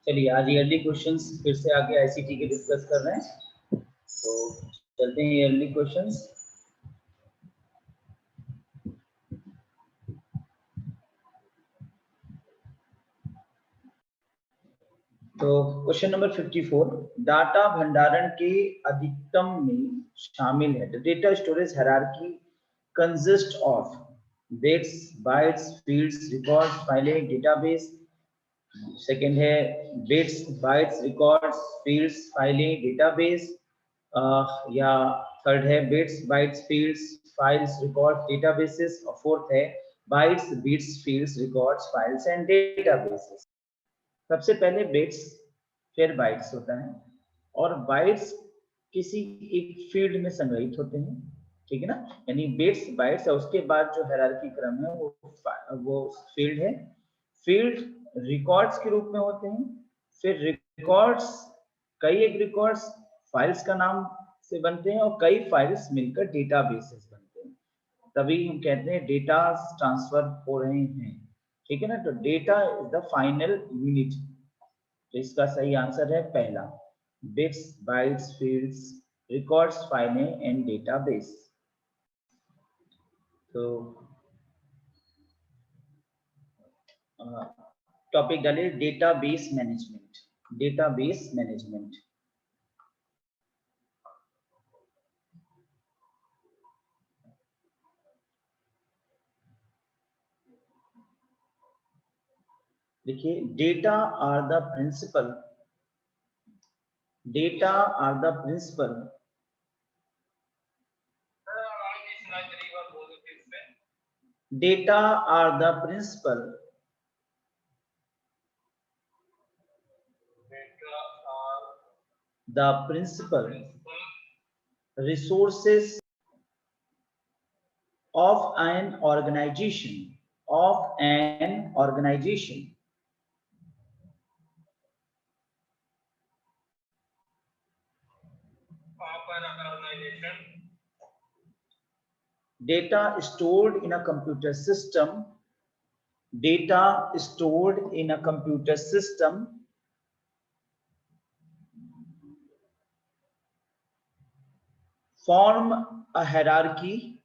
चलिए आज yearly questions फिर से आगे आईसीटी के डिस्कस कर रहे हैं, तो चलते हैं ईयरली क्वेश्चंस। तो क्वेश्चन नंबर 54, डाटा भंडारण के अधिकतम में शामिल है। The data storage hierarchy consist of bits, bytes, fields, records, फाइलें, डेटाबेस। सेकंड है बिट्स, बाइट्स, रिकॉर्ड्स, फील्ड्स, फाइलें, डेटाबेस। या थर्ड है bits, bytes, fields, files, records, databases. और फोर्थ है bytes, bits, fields, records, files and databases. सबसे पहले bits फिर बाइट्स होता है, और बाइट्स किसी एक फील्ड में संग्रहित होते हैं, ठीक है ना। यानी बिट्स बाइट्स और उसके बाद जो हायरार्की क्रम है वो फील्ड है। फील्ड रिकॉर्ड्स के रूप में होते हैं। फिर रिकॉर्ड्स, कई एक रिकॉर्ड्स फाइल्स का नाम से बनते हैं, और कई फाइल्स मिलकर डेटाबेसेस बनते हैं। तभी हम कहते हैं डेटा ट्रांसफर हो रहे हैं, ठीक है ना। तो data is the final unit. तो इसका सही आंसर है पहला, बिट्स, बाइट्स, फील्ड्स, रिकॉर्ड्स, फाइलें एंड डेटाबेस। तो टॉपिक डालिए डेटाबेस मैनेजमेंट। डेटाबेस मैनेजमेंट देखिए, data are the principal, data are the principal data are the principal resources of an organization, data stored in a computer system, form a hierarchy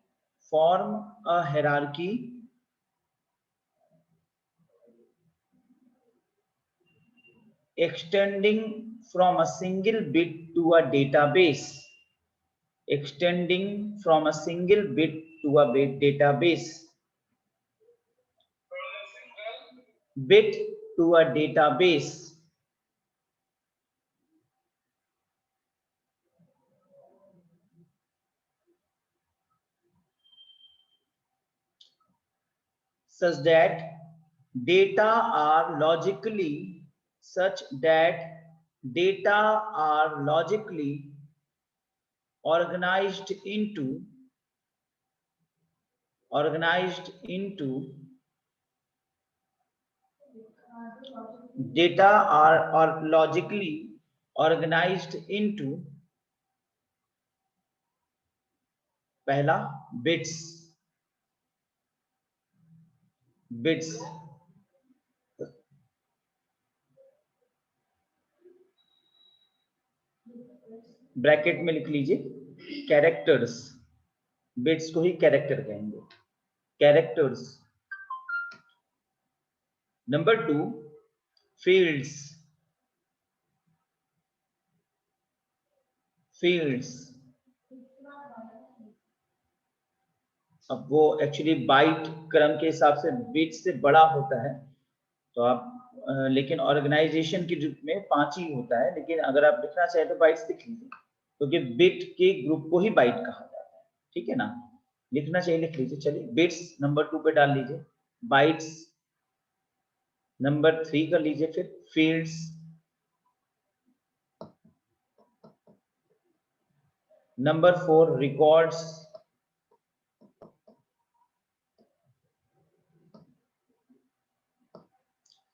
extending from a single bit to a database, bit to a database. Such that data are logically organized into पहला bits, bracket में लिख लीजिए characters, bits को ही character कहेंगे, characters. Number 2 fields, अब वो actually bite क्रम के हिसाब से बिट से बड़ा होता है, तो आप लेकिन ऑर्गेनाइजेशन के रूप में 5 ही होता है, लेकिन अगर आप लिखना चाहे तो बाइट्स लिख लीजिए, क्योंकि तो बिट के ग्रुप को ही बाइट कहा जाता है, ठीक है ना। लिखना चाहिए लिख लीजिए। चलिए बिट्स नंबर 2 पे डाल लीजिए, बाइट्स नंबर 3 कर लीजिए, फिर fields, number 4 records,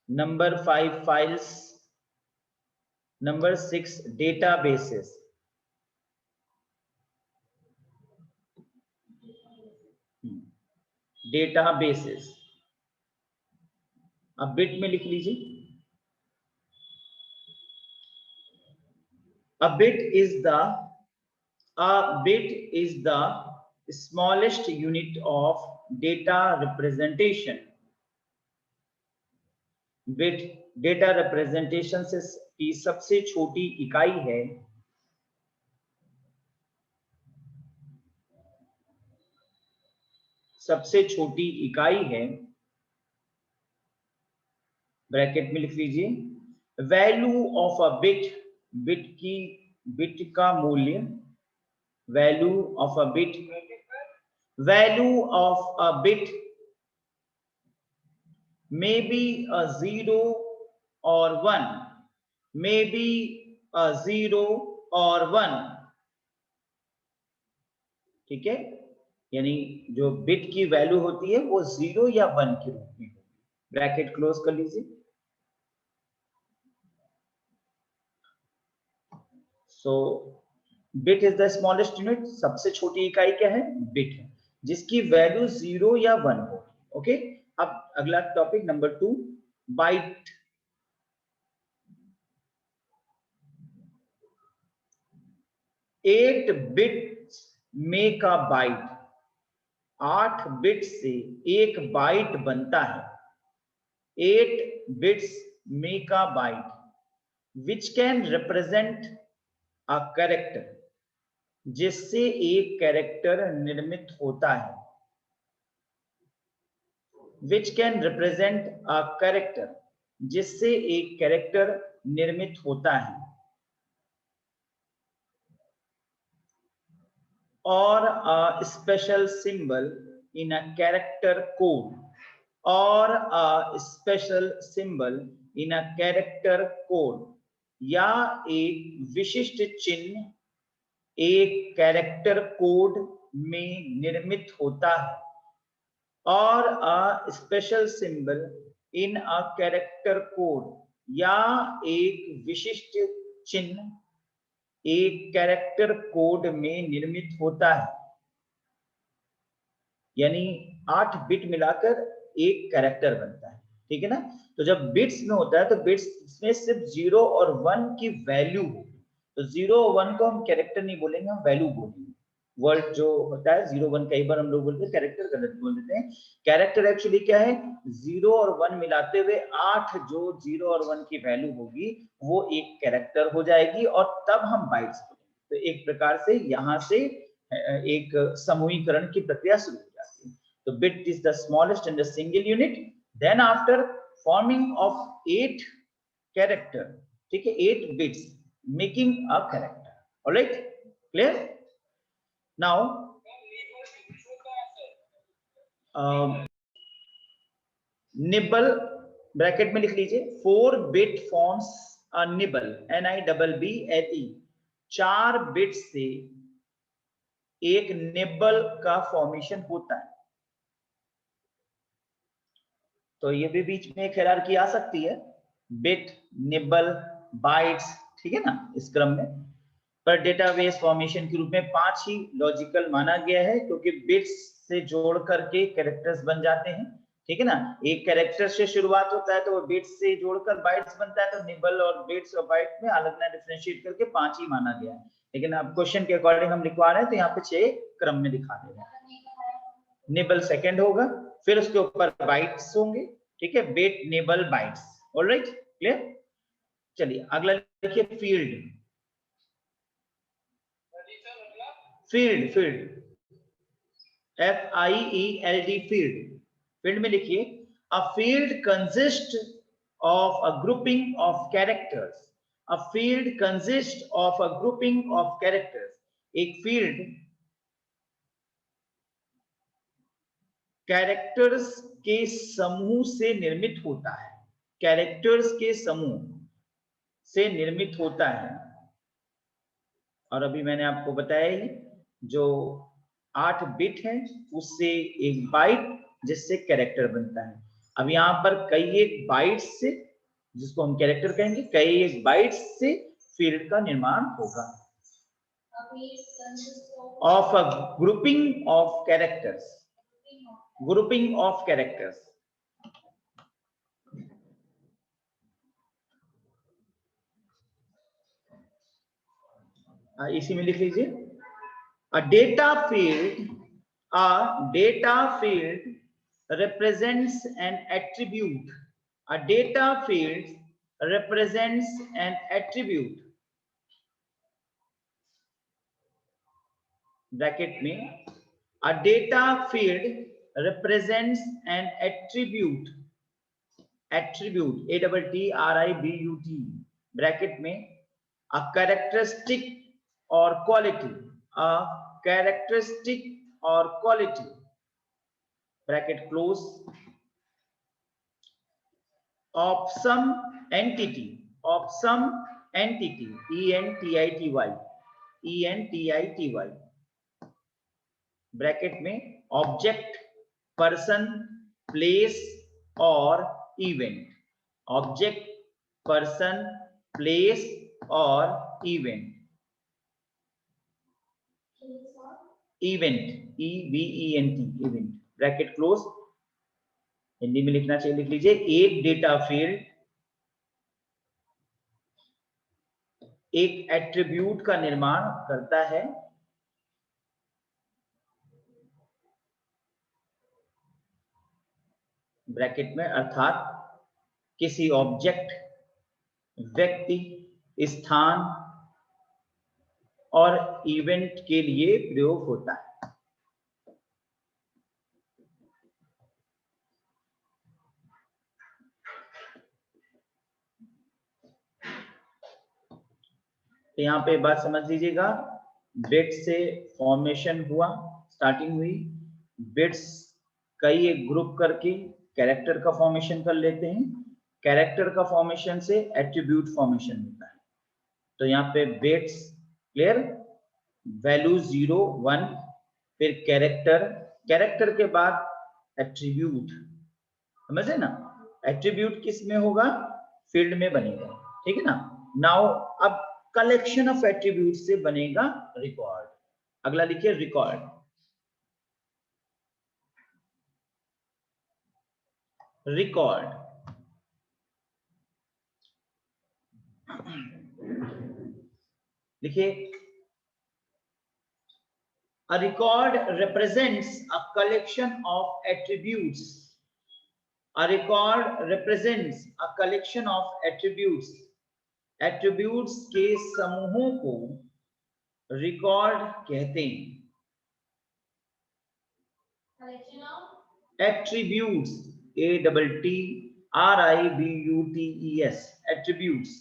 number 5 files, number 6 databases. अब बिट में लिख लीजिए, A bit is the smallest unit of data representation. Bit data representation से की सबसे छोटी इकाई है। सबसे छोटी इकाई है, ब्रैकेट में लिख लीजिए, value of a bit, bit का मूल्य, value of a bit, value of a bit may be a 0 or 1, may be a 0 or 1, ठीक है, यानी जो बिट की वैल्यू होती है वो 0 या 1 के रूप में होगी। ब्रैकेट क्लोज कर लीजिए। So bit is the smallest unit, सबसे छोटी इकाई क्या है, बिट है, जिसकी वैल्यू 0 या 1 होगी। ओके, अब अगला topic number 2, byte. 8 bits make a byte, 8 bit से एक बाइट बनता है। 8 bits make a byte which can represent a character, जिससे एक कैरेक्टर निर्मित होता है। Which can represent a character, जिससे एक कैरेक्टर निर्मित होता है। और a special symbol in a character code, or a special symbol in a character code, या एक विशिष्ट चिन्ह एक कैरेक्टर कोड में निर्मित होता है। और a special symbol in a character code, या एक विशिष्ट चिन्ह एक कैरेक्टर कोड में निर्मित होता है। यानी 8 बिट मिलाकर एक कैरेक्टर बनता है, ठीक है ना। तो जब बिट्स में होता है तो बिट्स में सिर्फ 0 और 1 की वैल्यू होगी, तो 0 और 1 को हम कैरेक्टर नहीं बोलेंगे, हम वैल्यू बोलेंगे। वर्ड जो होता है 0 1, कई बार हम लोग बोलते हैं कैरेक्टर, गलत बोल देते हैं। कैरेक्टर एक्चुअली क्या है, 0 और 1 मिलाते हुए 8 जो 0 और 1 की वैल्यू होगी वो एक कैरेक्टर हो जाएगी, और तब हम बाइट्स बोलेंगे। तो एक प्रकार से यहाँ से एक समूहीकरण की प्रक्रिया शुरू हो जाती है। तो bit is the smallest in the single unit, then after forming of 8 character, ठीक है, 8 bits making a character. Alright, clear. Now nibble, bracket में लिख लीजिए, 4 bit forms a nibble, NIBBLE, 4 bit से एक निबल का फॉर्मेशन होता है। तो ये भी बीच में एक हायरार्की आ सकती है, बिट, निबल, बाइट्स, ठीक है ना, इस क्रम में। पर डेटाबेस फॉर्मेशन के रूप में 5 ही लॉजिकल माना गया है, क्योंकि बिट्स से जोड़ करके कैरेक्टर्स बन जाते हैं, ठीक है ना। एक कैरेक्टर से शुरुआत होता है तो वो बिट्स से जोड़कर बाइट्स बनता है, तो निबल और बिट्स और बाइट में अलग ना डिफरेंशिएट करके 5 ही माना गया है। लेकिन अब क्वेश्चन के अकॉर्डिंग हम लिखवा रहे हैं तो यहाँ पे 6 क्रम में दिखा दे रहे हैं। निबल सेकंड होगा, फिर उसके ऊपर बाइट्स होंगे, ठीक है, bit, nibble, bytes. Alright, clear. चलिए अगला लिखिए, field. Field, FIELD, field. Field में लिखिए, a field consist of a grouping of characters. A field consist of a grouping of characters. एक फील्ड कैरेक्टर्स के समूह से निर्मित होता है, कैरेक्टर्स के समूह से निर्मित होता है। और अभी मैंने आपको बताया ही, जो 8 बिट है उससे एक बाइट जिससे कैरेक्टर बनता है। अब यहाँ पर कई एक बाइट्स से, जिसको हम कैरेक्टर कहेंगे, कई एक बाइट्स से फील्ड का निर्माण होगा। Of a grouping of characters, grouping of characters. इसी में लिख लीजिए, a data field represents an attribute. A data field represents an attribute. Bracket में a data field represents an attribute. Attribute, ATTRIBUT, bracket में a characteristic or quality, a characteristic or quality, bracket close, of some entity, of some entity, ENTITY, bracket में object, person, place और event, object, person, place और event, event, EVENT, event, bracket close. Hindi में लिखना चाहिए, लिख लीजिए, एक data field एक एट्रीब्यूट का निर्माण करता है ब्रैकेट में, अर्थात किसी ऑब्जेक्ट, व्यक्ति, स्थान और इवेंट के लिए प्रयोग होता है। तो यहाँ पे बात समझ लीजिएगा, बिट्स से फॉर्मेशन हुआ, स्टार्टिंग हुई, बिट्स कई एक ग्रुप करके कैरेक्टर का फॉर्मेशन कर लेते हैं, कैरेक्टर का फॉर्मेशन से एट्रीब्यूट फॉर्मेशन होता है। तो यहाँ पे बिट्स क्लियर, वैल्यू 0 1, फिर कैरेक्टर, कैरेक्टर के बाद एट्रीब्यूट, समझे ना, एट्रीब्यूट किस में होगा, फील्ड में बनेगा, ठीक है ना। नाउ अब कलेक्शन ऑफ एट्रीब्यूट से बनेगा रिकॉर्ड। अगला लिखिए रिकॉर्ड, रिकॉर्ड, लिखिए, a record represents a collection of attributes. A record represents a collection of attributes. Attributes के समूहों को रिकॉर्ड कहते हैं। Collection of attributes, ATTRIBUTES, attributes.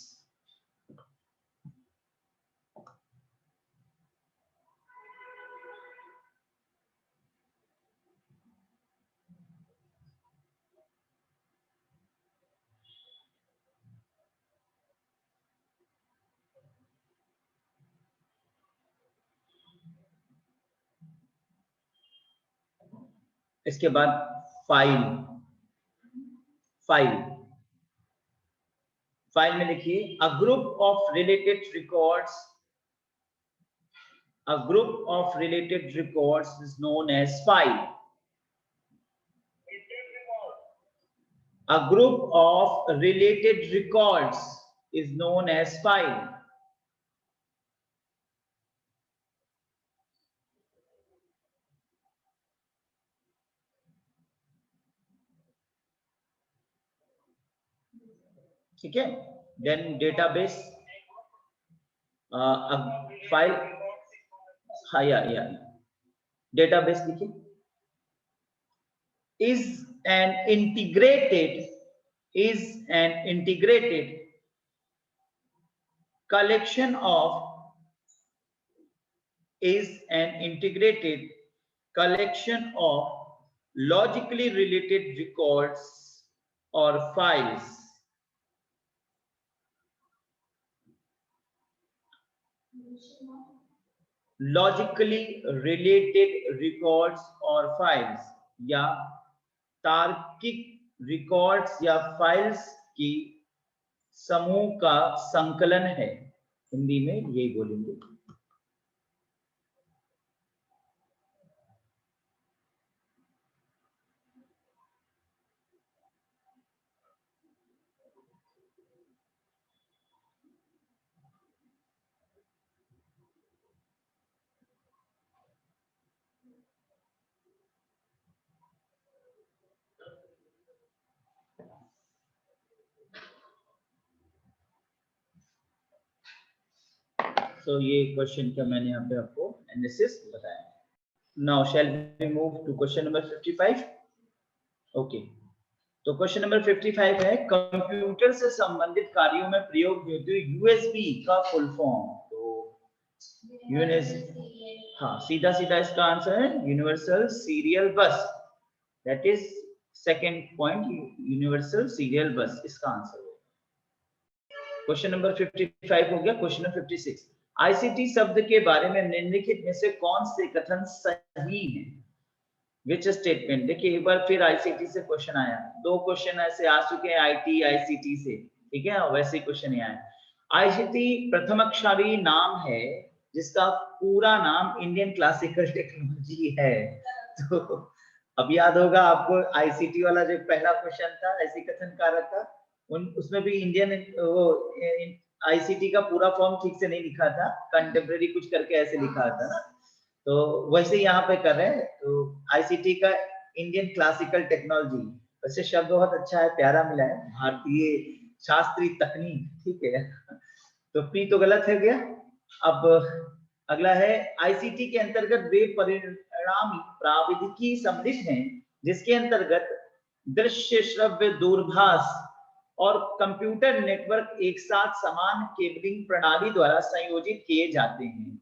इसके बाद फाइल, फाइल, फाइल में लिखिए, a group of related records, a group of related records is known as file. A group of related records is known as file. ठीक है, then database, file, हाँ या database लिखिए, is an integrated collection of, is an integrated collection of logically related records or files. Logically related records or files, या तार्किक records या files की समूह का संकलन है, हिंदी में यही बोलेंगे। तो ये क्वेश्चन का मैंने यहाँ पे आपको एनालिसिस बताया। Now shall we move to question number 55। Okay, तो क्वेश्चन नंबर 55 है कंप्यूटर से संबंधित कार्यों में प्रयोग होती हुई यूएसबी का फुल फॉर्म। तो हाँ, सीधा सीधा इसका आंसर है यूनिवर्सल सीरियल बस। That is second point, universal serial बस इसका आंसर है। क्वेश्चन नंबर 55 हो गया। क्वेश्चन नंबर 56, आईसीटी शब्द के बारे में निम्नलिखित में से कौन से कथन सही है? विच स्टेटमेंट, देखिए एक बार फिर आईसीटी से क्वेश्चन आया, दो क्वेश्चन ऐसे आ चुके हैं आईटी आईसीटी से, ठीक है, वैसे क्वेश्चन ही आया। आईसीटी प्रथम अक्षरी नाम है जिसका पूरा नाम इंडियन क्लासिकल टेक्नोलॉजी है। तो अब याद होगा आपको आईसीटी वाला जो पहला क्वेश्चन था ऐसी कथन कारक का, उसमें भी इंडियन आईसीटी का पूरा फॉर्म ठीक से नहीं लिखा था, कंटेम्प्रेरी कुछ करके ऐसे लिखा था ना, तो वैसे यहाँ पे कर रहे हैं। तो आईसीटी का इंडियन क्लासिकल टेक्नोलॉजी, वैसे शब्द बहुत अच्छा है, प्यारा मिला है, भारतीय शास्त्रीय तकनीक, ठीक है। तो पी तो गलत है गया। अब अगला है आईसीटी के अंतर्गत वे परिणामी प्राविधिकी सम्मिलित हैं जिसके अंतर्गत दृश्य श्रव्य दूरभाष और कंप्यूटर नेटवर्क एक साथ समान केबलिंग प्रणाली द्वारा संयोजित किए जाते हैं।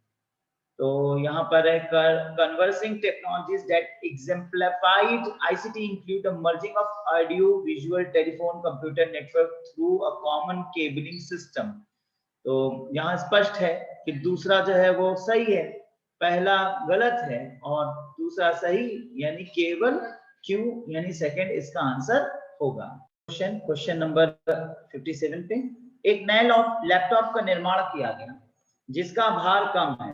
तो यहाँ पर है conversing technologies that exemplified ICT include the merging of audio visual telephone computer network through a common cabling system। तो यहाँ स्पष्ट है कि दूसरा जो है वो सही है, पहला गलत है और दूसरा सही, यानी केवल क्यू यानी सेकंड इसका आंसर होगा। क्वेश्चन नंबर 57 पे, एक नए लैपटॉप का निर्माण किया गया जिसका भार कम है।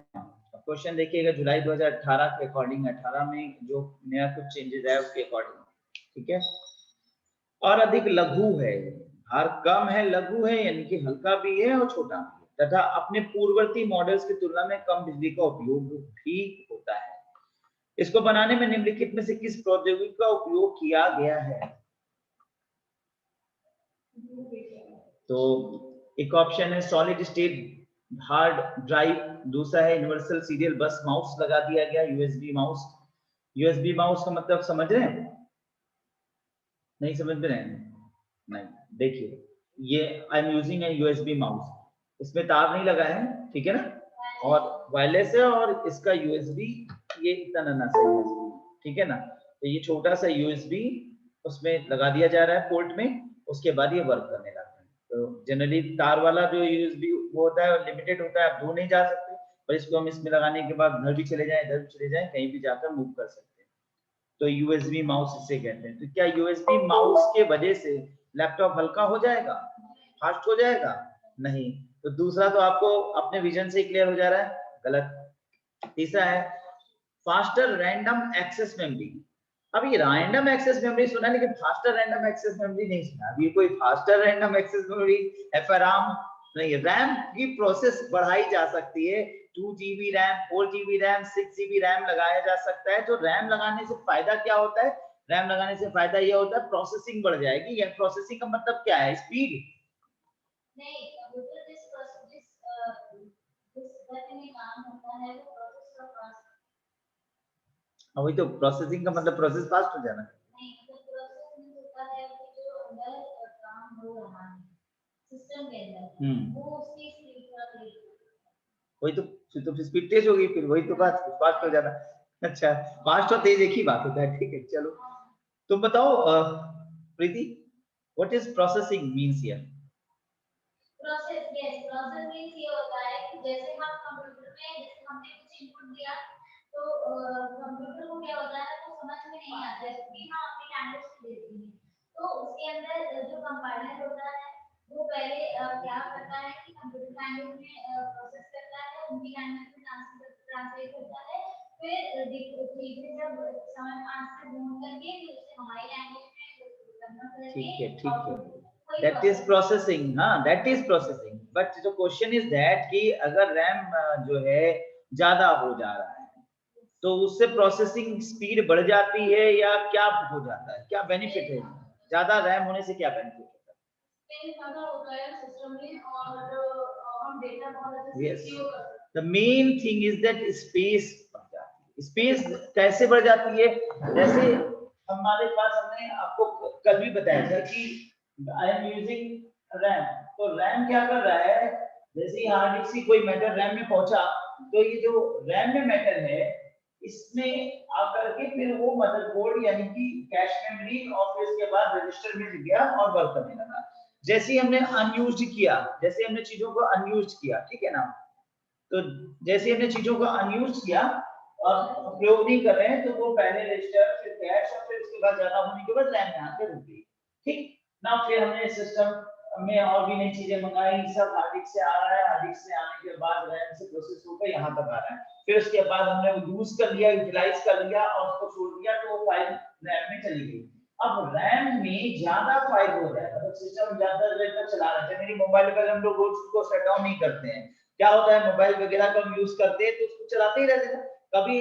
क्वेश्चन देखिएगा जुलाई 2018 के अकॉर्डिंग, 18 में जो नया कुछ चेंजेस आया उसके अकॉर्डिंग, ठीक है, और अधिक लघु है, भार कम है, लघु है यानी कि हल्का भी है और छोटा भी है, तथा अपने पूर्ववर्ती मॉडल्स की तुलना में कम बिजली का उपयोग भी होता है। इसको बनाने में निम्नलिखित में से किस प्रौद्योगिकी का उपयोग किया गया है? तो एक ऑप्शन है सॉलिड स्टेट हार्ड ड्राइव, दूसरा है यूनिवर्सल सीरियल बस माउस लगा दिया गया, यूएसबी माउस। यूएसबी माउस का मतलब समझ रहे हैं? नहीं समझ रहे हैं? नहीं, देखिए ये I am using A USB mouse, इसमें तार नहीं लगा है, ठीक है ना, और वायरलेस है, और इसका यूएसबी ये इतना नन्हा सा यूएसबी, ठीक है ना, तो ये छोटा सा यूएसबी उसमें लगा दिया जा रहा है पोर्ट में, उसके बाद ये वर्क करने लगता है। तो जनरली तार वाला जो यूएसबी वो होता है लिमिटेड होता है, आप दूर नहीं जा सकते, पर इसको हम इसमें लगाने के बाद घर भी चले जाएं, इधर भी चले जाएं, कहीं भी जाकर मूव कर सकते हैं। तो यूएसबी माउस इसे कहते हैं। तो क्या यूएसबी माउस के वजह से लैपटॉप हल्का हो जाएगा, फास्ट हो जाएगा? नहीं। तो दूसरा तो आपको अपने विजन से क्लियर हो जा रहा है, गलत। तीसरा है फास्टर रैंडम एक्सेस मेमोरी। अब ये रैंडम एक्सेस मेमोरी सुना लेकिन फास्टर रैंडम एक्सेस मेमोरी नहीं सुना। अब ये कोई faster random access memory FRM नहीं, रैम की प्रोसेस बढ़ाई जा सकती है, 2 GB RAM, 4 GB RAM, 6 GB RAM लगाया जा सकता है। तो रैम लगाने से फायदा क्या होता है? रैम लगाने से फायदा ये होता है प्रोसेसिंग बढ़ जाएगी। या प्रोसेसिंग का मतलब क्या है? स्पीड नहीं, वही तो प्रोसेसिंग का मतलब प्रोसेस फास्ट हो जाना। नहीं, प्रोसेस होता है कि जो अंदर काम हो रहा है सिस्टम के अंदर, वो उसकी स्पीड का वही तो स्पीड तेज होगी, फिर वही तो बात, फास्ट हो जाना। अच्छा, फास्ट और तेज एक ही बात होता है, ठीक है। चलो तुम बताओ Preeti, what is processing means here? Process, yes, process means ये होता है कि जैसे हम कंप्यूटर में जैसे हमने कुछ इनपुट दिया तो कंप्यूटर को क्या होता है वो समझ में नहीं आता है क्योंकि हम अपनी लैंग्वेज में देते हैं। तो उसके अंदर जो कंपाइलर होता है वो पहले क्या करता है कि कंप्यूटर लैंग्वेज में प्रोसेस करता है, उनकी लैंग्वेज में ट्रांसलेट करता है, फिर चीजें जब समझ आंसर ढूंढ करके फिर उसे हमारी लैंग्वेज में कन्वर्ट करके, ठीक है, ठीक है, दैट इज प्रोसेसिंग। हाँ, दैट इज प्रोसेसिंग। बट जो क्वेश्चन इज दैट कि अगर रैम जो है ज्यादा हो जा रहा है तो उससे प्रोसेसिंग स्पीड बढ़ जाती है या क्या हो जाता है, क्या बेनिफिट है? ज्यादा रैम होने से क्या बेनिफिट होता है? स्पेस ज्यादा होता है सिस्टम में और हम डेटा बहुत अच्छे से सेव कर सकते हैं। The main thing is that space बढ़ जाती है। स्पेस कैसे बढ़ जाती है? जैसे हमारे पास, हमने आपको कल भी बताया था कि आई एम यूजिंग रैम, तो रैम क्या कर रहा है, जैसे ही हार्ड डिस्क की कोई मैटर रैम में पहुंचा, तो ये जो रैम में मैटर है इसमें आकर के फिर वो मदरबोर्ड यानी कि कैश मेमोरी और फिर इसके बाद रजिस्टर में गया और वर्क करने लगा। जैसे ही हमने अनयूज्ड किया, जैसे हमने चीजों को अनयूज्ड किया, ठीक है ना, तो जैसे हमने चीजों को अनयूज्ड किया और उपयोग नहीं कर रहे हैं, तो वो पहले रजिस्टर फिर कैश और फिर उसके बाद ज्यादा होने के बाद रैम में आकर रुक गई। ठीक ना, फिर हमने सिस्टम में और भी नई चीजें मंगाई, सब हार्ड डिस्क से आ रहा है, हार्ड डिस्क से आने के बाद रैम से प्रोसेस होकर यहाँ तक आ रहा है, फिर उसके बाद हमने वो यूज कर लिया, यूटिलाइज कर लिया और उसको छोड़ दिया, तो वो फाइल रैम में चली गई। अब रैम में ज्यादा फाइल हो जाए, मतलब सिस्टम ज्यादा देर तक चला रहा है, मेरी मोबाइल पर हम लोग रोज उसको शट डाउन नहीं करते हैं, क्या होता है मोबाइल वगैरह का हम यूज करते हैं तो उसको चलाते ही रहते हैं, कभी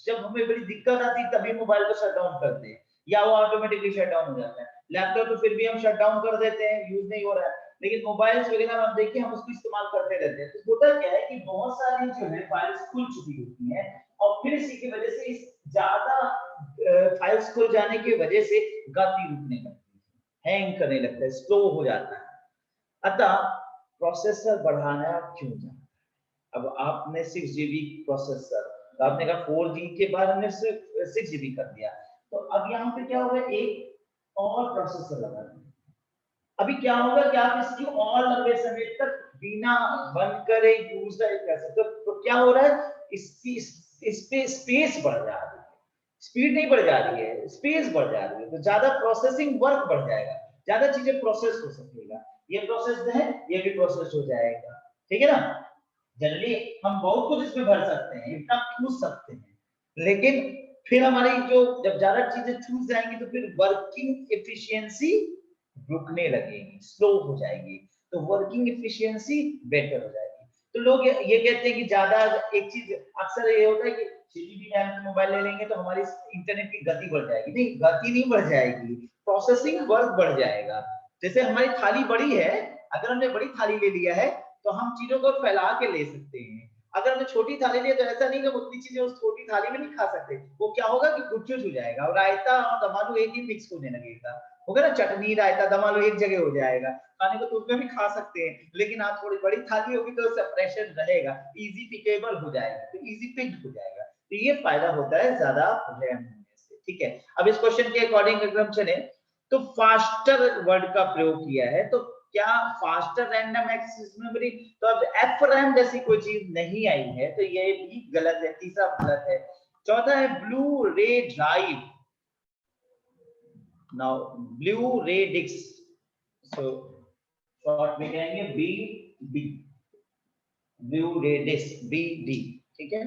जब हमें बड़ी दिक्कत आती है तभी मोबाइल को शट डाउन करते हैं या वो ऑटोमेटिकली शट डाउन हो जाता है। लैपटॉप तो फिर भी हम शट डाउन कर देते हैं, यूज नहीं हो रहा है, लेकिन मोबाइल वगैरह हम देखिए हम उसको इस्तेमाल करते रहते हैं, तो होता क्या है कि बहुत सारी जो है फाइल्स खुल चुकी होती हैं और फिर इसी की वजह से इस ज्यादा फाइल्स खुल जाने की वजह से गति रुकने लगती है, हैंग करने लगता है, स्लो हो जाता है। अतः प्रोसेसर बढ़ाना क्यों जाना? अब आपने 6 GB प्रोसेसर, तो आपने कहा 4G के बाद हमने सिर्फ 6 GB कर दिया, तो अब यहाँ पे क्या होगा, एक और प्रोसेसर लगा दिया। अभी क्या होगा कि आप इसकी और लंबे समय तक बिना बंद करे यूज कर सकते हो, तो क्या हो रहा है, इसकी इस पे स्पेस बढ़ जा रही है, स्पीड नहीं बढ़ जा रही है, स्पेस बढ़ जा रही है, तो ज्यादा प्रोसेसिंग वर्क बढ़ जाएगा, ज्यादा चीजें प्रोसेस हो सकेगा, ये प्रोसेस है, ये भी प्रोसेस हो जाएगा, ठीक है ना। जनरली हम बहुत कुछ इसमें भर सकते हैं, इतना चूज सकते हैं, लेकिन फिर हमारी जो जब ज्यादा चीजें चूज जाएंगी तो फिर वर्किंग एफिशिएंसी रुकने लगेगी, स्लो हो जाएगी, तो वर्किंग एफिशिएंसी बेटर हो जाएगी। तो लोग ये कहते हैं कि ज्यादा एक चीज अक्सर ये होता है कि 6 GB रैम का मोबाइल ले लेंगे तो हमारी इंटरनेट की गति बढ़ जाएगी, नहीं, गति नहीं बढ़ जाएगी, प्रोसेसिंग वर्क बढ़ जाएगा। जैसे हमारी थाली बड़ी है, अगर हमने बड़ी थाली ले लिया है तो हम चीजों को फैला के ले सकते हैं, अगर हमने छोटी थाली ली तो ऐसा नहीं कि उतनी चीजें उस छोटी थाली में नहीं खा सकते, वो क्या होगा कि गुच्छुच हो जाएगा और रायता और दमालू एक ही मिक्स होने लगेगा, होगा ना, चटनी रायता दमालू एक जगह हो जाएगा, खाने को तो उसमें भी खा सकते हैं, लेकिन आप थोड़ी बड़ी थाली होगी तो सेपरेशन रहेगा, इजी पिकेबल हो जाएगा, तो इजी पिक्ड हो जाएगा, तो ये फायदा होता है ज्यादा रैम होने से। ठीक है, अब इस क्वेश्चन के अकॉर्डिंग अगर हम चले तो फास्टर वर्ड का प्रयोग किया है, तो क्या फास्टर रैंडम एक्सेस मेमोरी, तो अब एफ रैम जैसी कोई चीज नहीं आई है, तो ये भी गलत है, तीसरा गलत है। चौथा है blu ray drive, now blu ray disc, so short में कहेंगे B D, blu ray disc B D, ठीक है।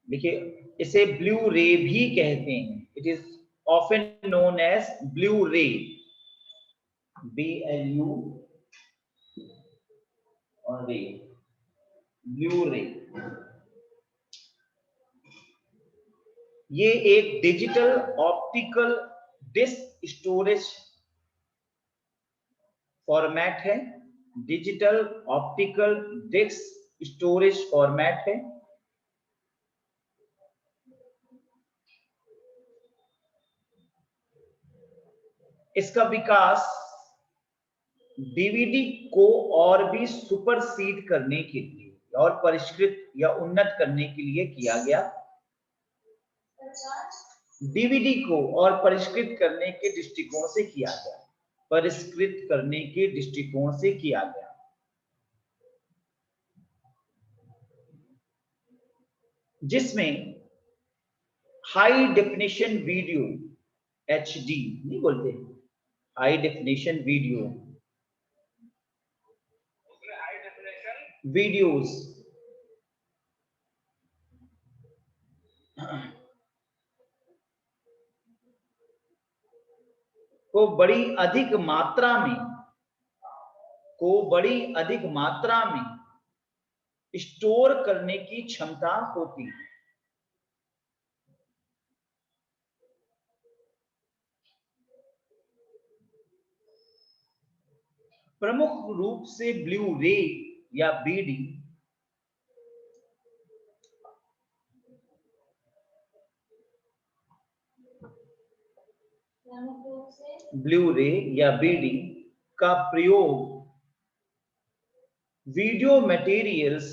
देखिए इसे ब्लू रे भी कहते हैं, it is often known as blu ray, BLU और रे, ब्लू रे। ये एक digital optical disc storage format है, digital optical disc storage format है। इसका विकास डीवीडी को और भी सुपरसीड करने के लिए और परिष्कृत या उन्नत करने के लिए किया गया, डीवीडी को और परिष्कृत करने के दृष्टिकोण से किया गया, परिष्कृत करने के दृष्टिकोण से किया गया, जिसमें हाई डेफिनेशन वीडियो, HD नहीं बोलते, हाई डेफिनेशन वीडियोस को बड़ी अधिक मात्रा में स्टोर करने की क्षमता होती है। प्रमुख रूप से ब्लू रे या BD ब्लू रे या बीडी का प्रयोग वीडियो मटेरियल्स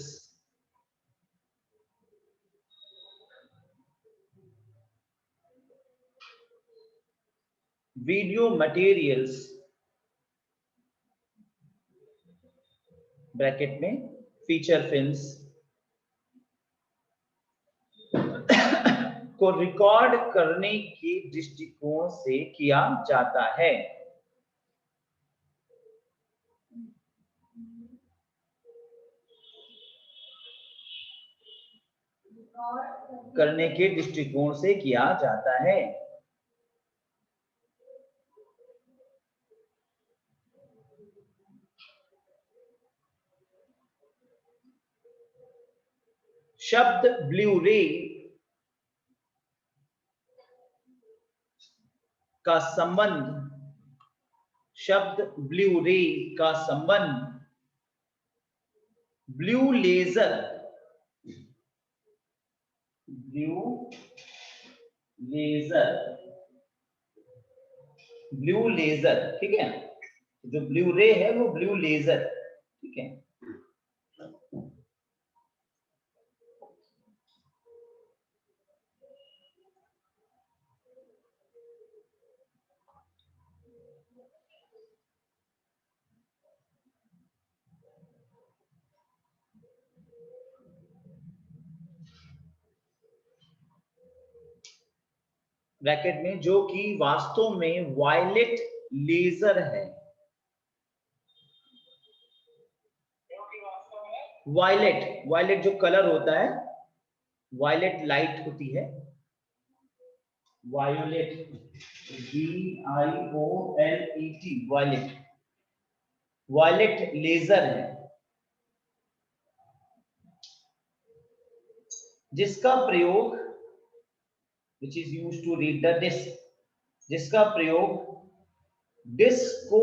ब्रैकेट में फीचर फिल्म्स को रिकॉर्ड करने के दृष्टिकोण से किया जाता है। करने के दृष्टिकोण से किया जाता है। शब्द ब्लू रे का संबंध ब्लू लेजर, ठीक है। जो ब्लू रे है वो ब्लू लेजर, ठीक है। ब्रैकेट में जो कि वास्तव में वायलेट लेजर है। वायलेट जो कलर होता है, वायलेट लाइट होती है, वायोलेट, VIOLET, वायलेट लेजर है, जिसका प्रयोग which is used to read the disc, जिसका प्रयोग डिस्क को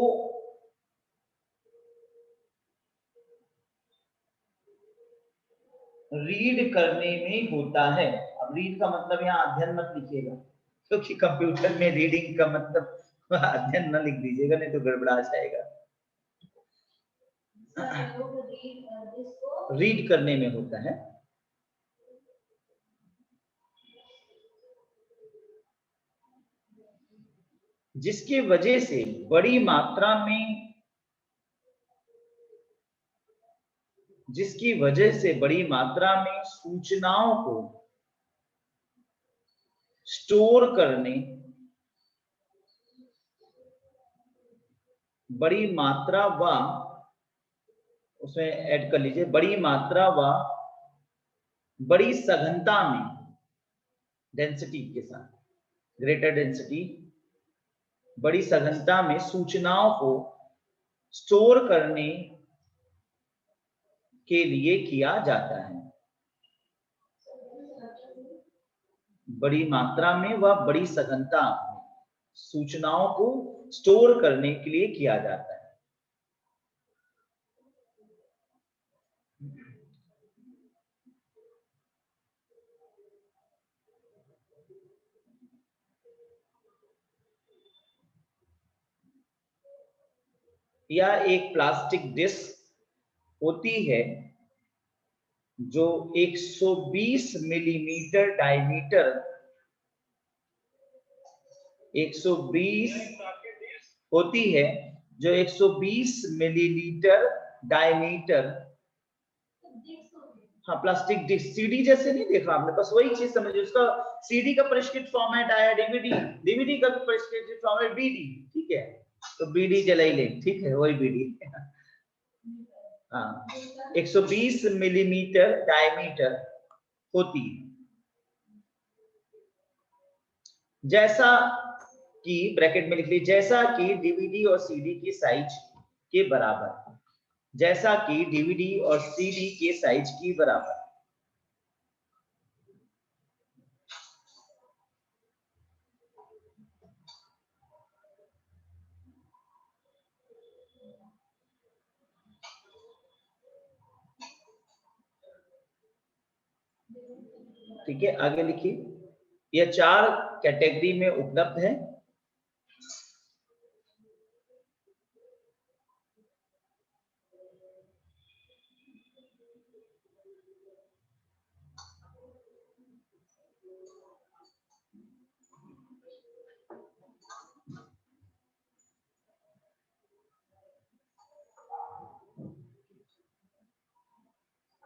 रीड करने में होता है। अब रीड का मतलब यहाँ अध्ययन मत लिखिएगा, क्योंकि कंप्यूटर में रीडिंग का मतलब अध्ययन न लिख दीजिएगा, नहीं तो गड़बड़ा जाएगा। रीड करने में होता है, जिसकी वजह से बड़ी मात्रा में सूचनाओं को स्टोर करने, बड़ी मात्रा व उसमें ऐड कर लीजिए, बड़ी मात्रा व बड़ी सघनता में, डेंसिटी के साथ, ग्रेटर डेंसिटी, बड़ी सघनता में सूचनाओं को स्टोर करने के लिए किया जाता है। बड़ी मात्रा में व बड़ी सघनता में सूचनाओं को स्टोर करने के लिए किया जाता है। या एक प्लास्टिक डिस्क होती है जो 120 मिलीमीटर डायमीटर, 120 होती है जो 120 मिलीलीटर डायमीटर, हाँ प्लास्टिक डिस्क, सीडी जैसे नहीं देखा आपने, बस वही चीज समझिए। उसका सीडी का परिष्कृत फॉर्मेट आया डीवीडी का परिष्कृत फॉर्मेट बीडी, ठीक है, तो बीडी जला ही ले, ठीक है, वही बीडी। हाँ 120 मिलीमीटर डायमीटर होती है, जैसा कि ब्रैकेट में लिख लीजिए, जैसा कि डीवीडी और सीडी की साइज के बराबर, जैसा कि डीवीडी और सीडी के साइज की बराबर। ठीक है, आगे लिखिए। यह 4 कैटेगरी में उपलब्ध है।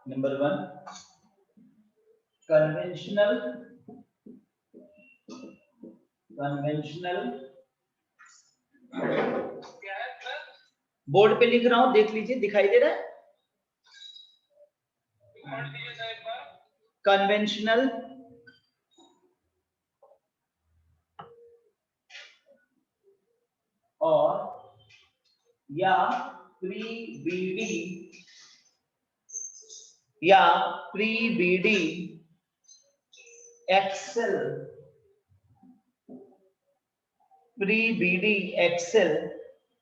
नंबर 1 कन्वेंशनल बोर्ड पे लिख रहा हूं, देख लीजिए, दिखाई दे रहा है। कन्वेंशनल और या प्री बीडी या pre BD excel, pre BD excel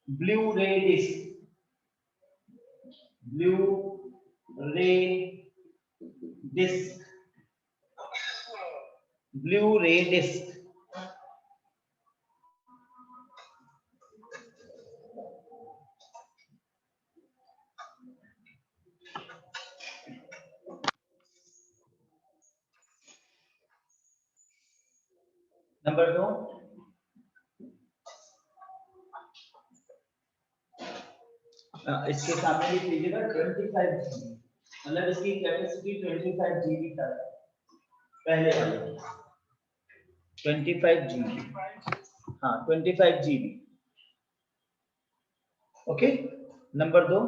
blu ray disc, blu ray disc, blu ray disc. Number 2 इसके सामने लिख लीजिएगा 25 जीबी, मतलब इसकी कैपेसिटी 25 जीबी तक, पहले वाले 25 जीबी, हाँ 25 GB. Okay, number 2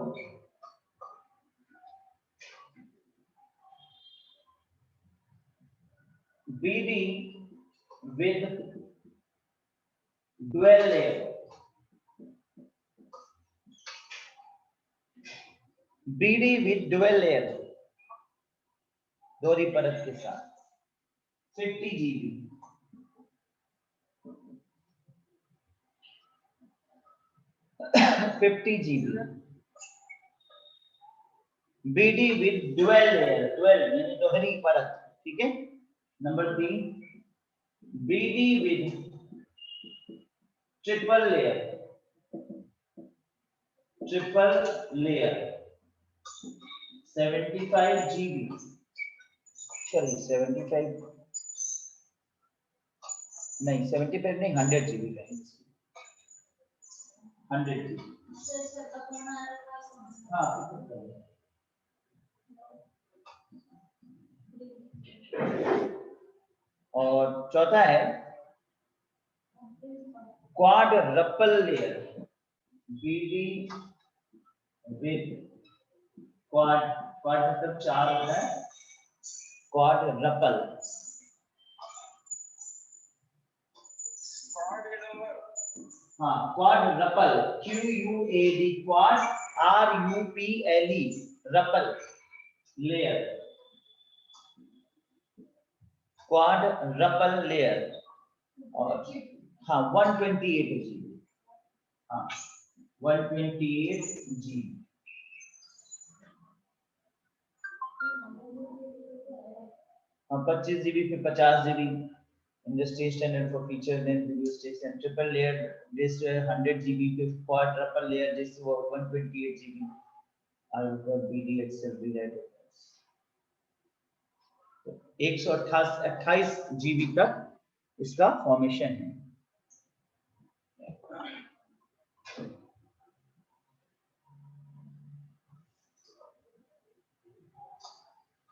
BD with dual layer, BD with dual layer, दोहरी परत के साथ 50 GB, 50 GB, BD with dual layer, dual यानी दोहरी परत, ठीक है। Number 3 BD with triple layer, triple layer 75 GB, sorry 75 नहीं, 75 नहीं, 100 जीबी का, 100 जीबी, हाँ। और चौथा है quadruple layer, BD with quad, quad मतलब 4 होता है, क्वाडरपल, हाँ क्वाडरपल, QUAD, क्वाड RUPLE, रपल लेयर, क्वाडरपल लेयर। और हाँ 128 जीबी, हाँ 128 जीबी। हाँ 25 जीबी, फिर 50 GB. Industry standard for feature then video station, triple layer this 100 GB, फिर क्वाडरपल लेयर दिस 128 जीबी, और बीडी एक्सेल भी है 128 जीबी तक इसका फॉर्मेशन है।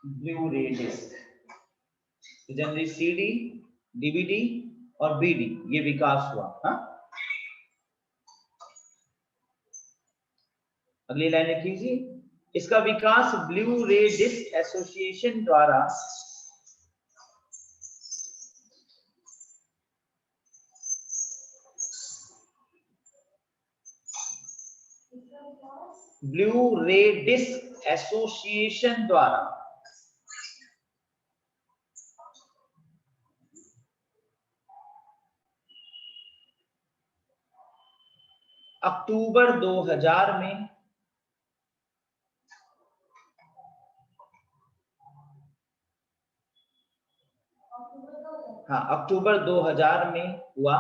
Blu ray disc, generally CD, DVD और बीडी ये विकास हुआ। हाँ, अगली लाइन लिखिए, इसका विकास ब्लू रे डिस्क एसोसिएशन द्वारा ब्लू रे डिस्क एसोसिएशन द्वारा अक्टूबर 2000 में हाँ अक्टूबर 2000 में हुआ।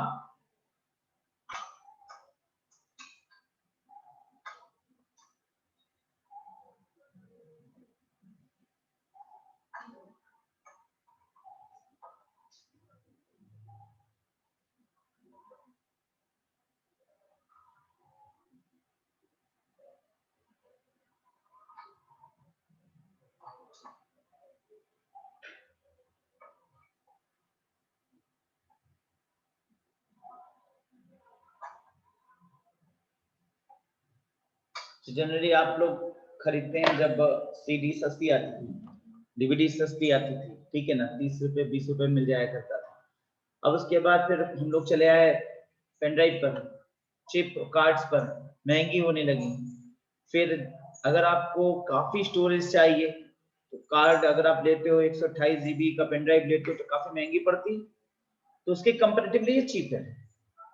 जनरली आप लोग खरीदते हैं जब सीडी सस्ती आती थी, डीवीडी सस्ती आती थी, ठीक है ना, 30 रुपए 20 रुपए मिल जाया करता था। अब उसके बाद फिर हम लोग चले आए पेन ड्राइव पर, चिप कार्ड्स पर, महंगी होने लगी। फिर अगर आपको काफी स्टोरेज चाहिए तो कार्ड अगर आप लेते हो 128 जीबी का पेन ड्राइव लेते हो तो काफी महंगी पड़ती, तो उसके कंपैरेटिवली ये चीप है,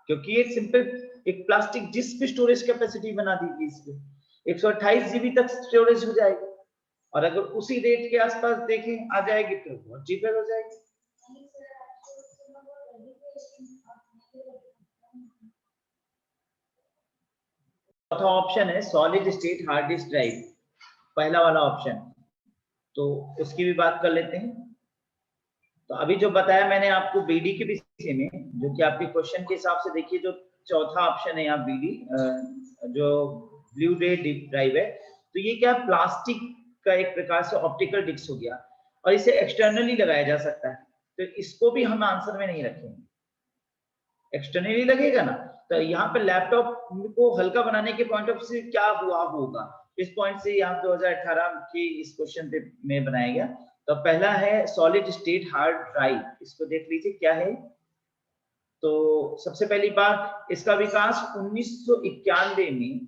क्योंकि ये सिंपल एक प्लास्टिक डिस्क की स्टोरेज कैपेसिटी बना दी गई इसकी, 128 जीबी तक स्टोरेज हो जाएगी। और अगर उसी रेट के आसपास देखें आ जाएगी तो बहुत चीपर हो जाएगी। चौथा ऑप्शन है solid state hard disk drive, पहला वाला ऑप्शन, तो उसकी भी बात कर लेते हैं। तो अभी जो बताया मैंने आपको बीडी के विषय में, जो कि आपके क्वेश्चन के हिसाब से देखिए, जो चौथा ऑप्शन है यहाँ बीडी, जो ब्लू रे ड्राइव है, तो ये क्या प्लास्टिक का एक प्रकार से ऑप्टिकल डिस्क हो गया, और इसे एक्सटर्नली लगाया जा सकता है, तो इसको भी हम आंसर में नहीं रखेंगे, एक्सटर्नली लगेगा ना। तो यहाँ पे लैपटॉप को हल्का बनाने के पॉइंट ऑफ से क्या हुआ होगा, इस पॉइंट से यहाँ 2018 के इस क्वेश्चन पे में बनाया गया। तो पहला है सॉलिड स्टेट हार्ड ड्राइव, इसको देख लीजिए क्या है। तो सबसे पहली बात, इसका विकास 1991 में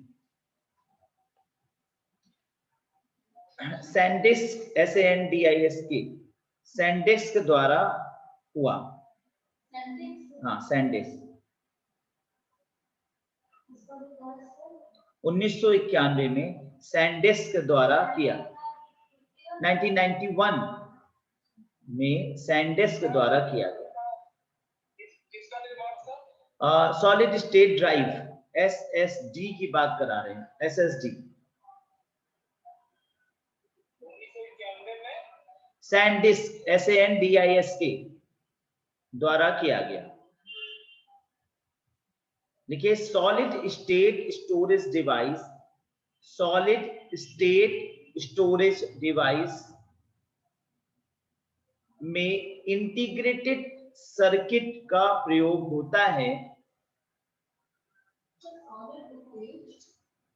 सैनडिस्क SANDISK सैनडिस्क द्वारा हुआ। हाँ सैनडिस्क 1991 में सैनडिस्क द्वारा किया, 1991 में सैनडिस्क द्वारा किया गया। सॉलिड स्टेट ड्राइव SSD की बात करा रहे हैं, SSD सैनडिस्क SANDISK द्वारा किया गया। देखिए solid state storage device, solid state storage device में इंटीग्रेटेड सर्किट का प्रयोग होता है,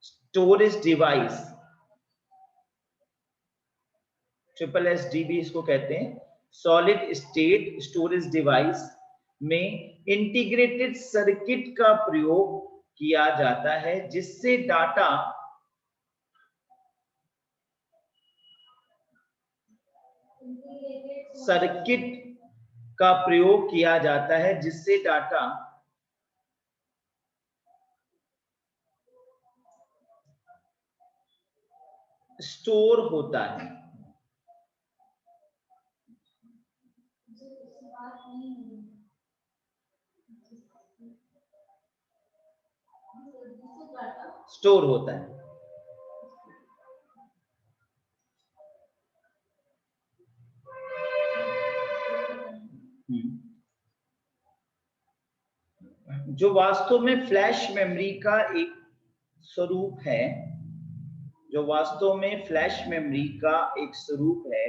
स्टोरेज डिवाइस SSD भी इसको कहते हैं, सॉलिड स्टेट स्टोरेज डिवाइस में इंटीग्रेटेड सर्किट का प्रयोग किया जाता है, जिससे डाटा सर्किट का प्रयोग किया जाता है जिससे डाटा स्टोर होता है। स्टोर होता है। जो वास्तव में फ्लैश मेमोरी का एक स्वरूप है, जो वास्तव में फ्लैश मेमोरी का एक स्वरूप है,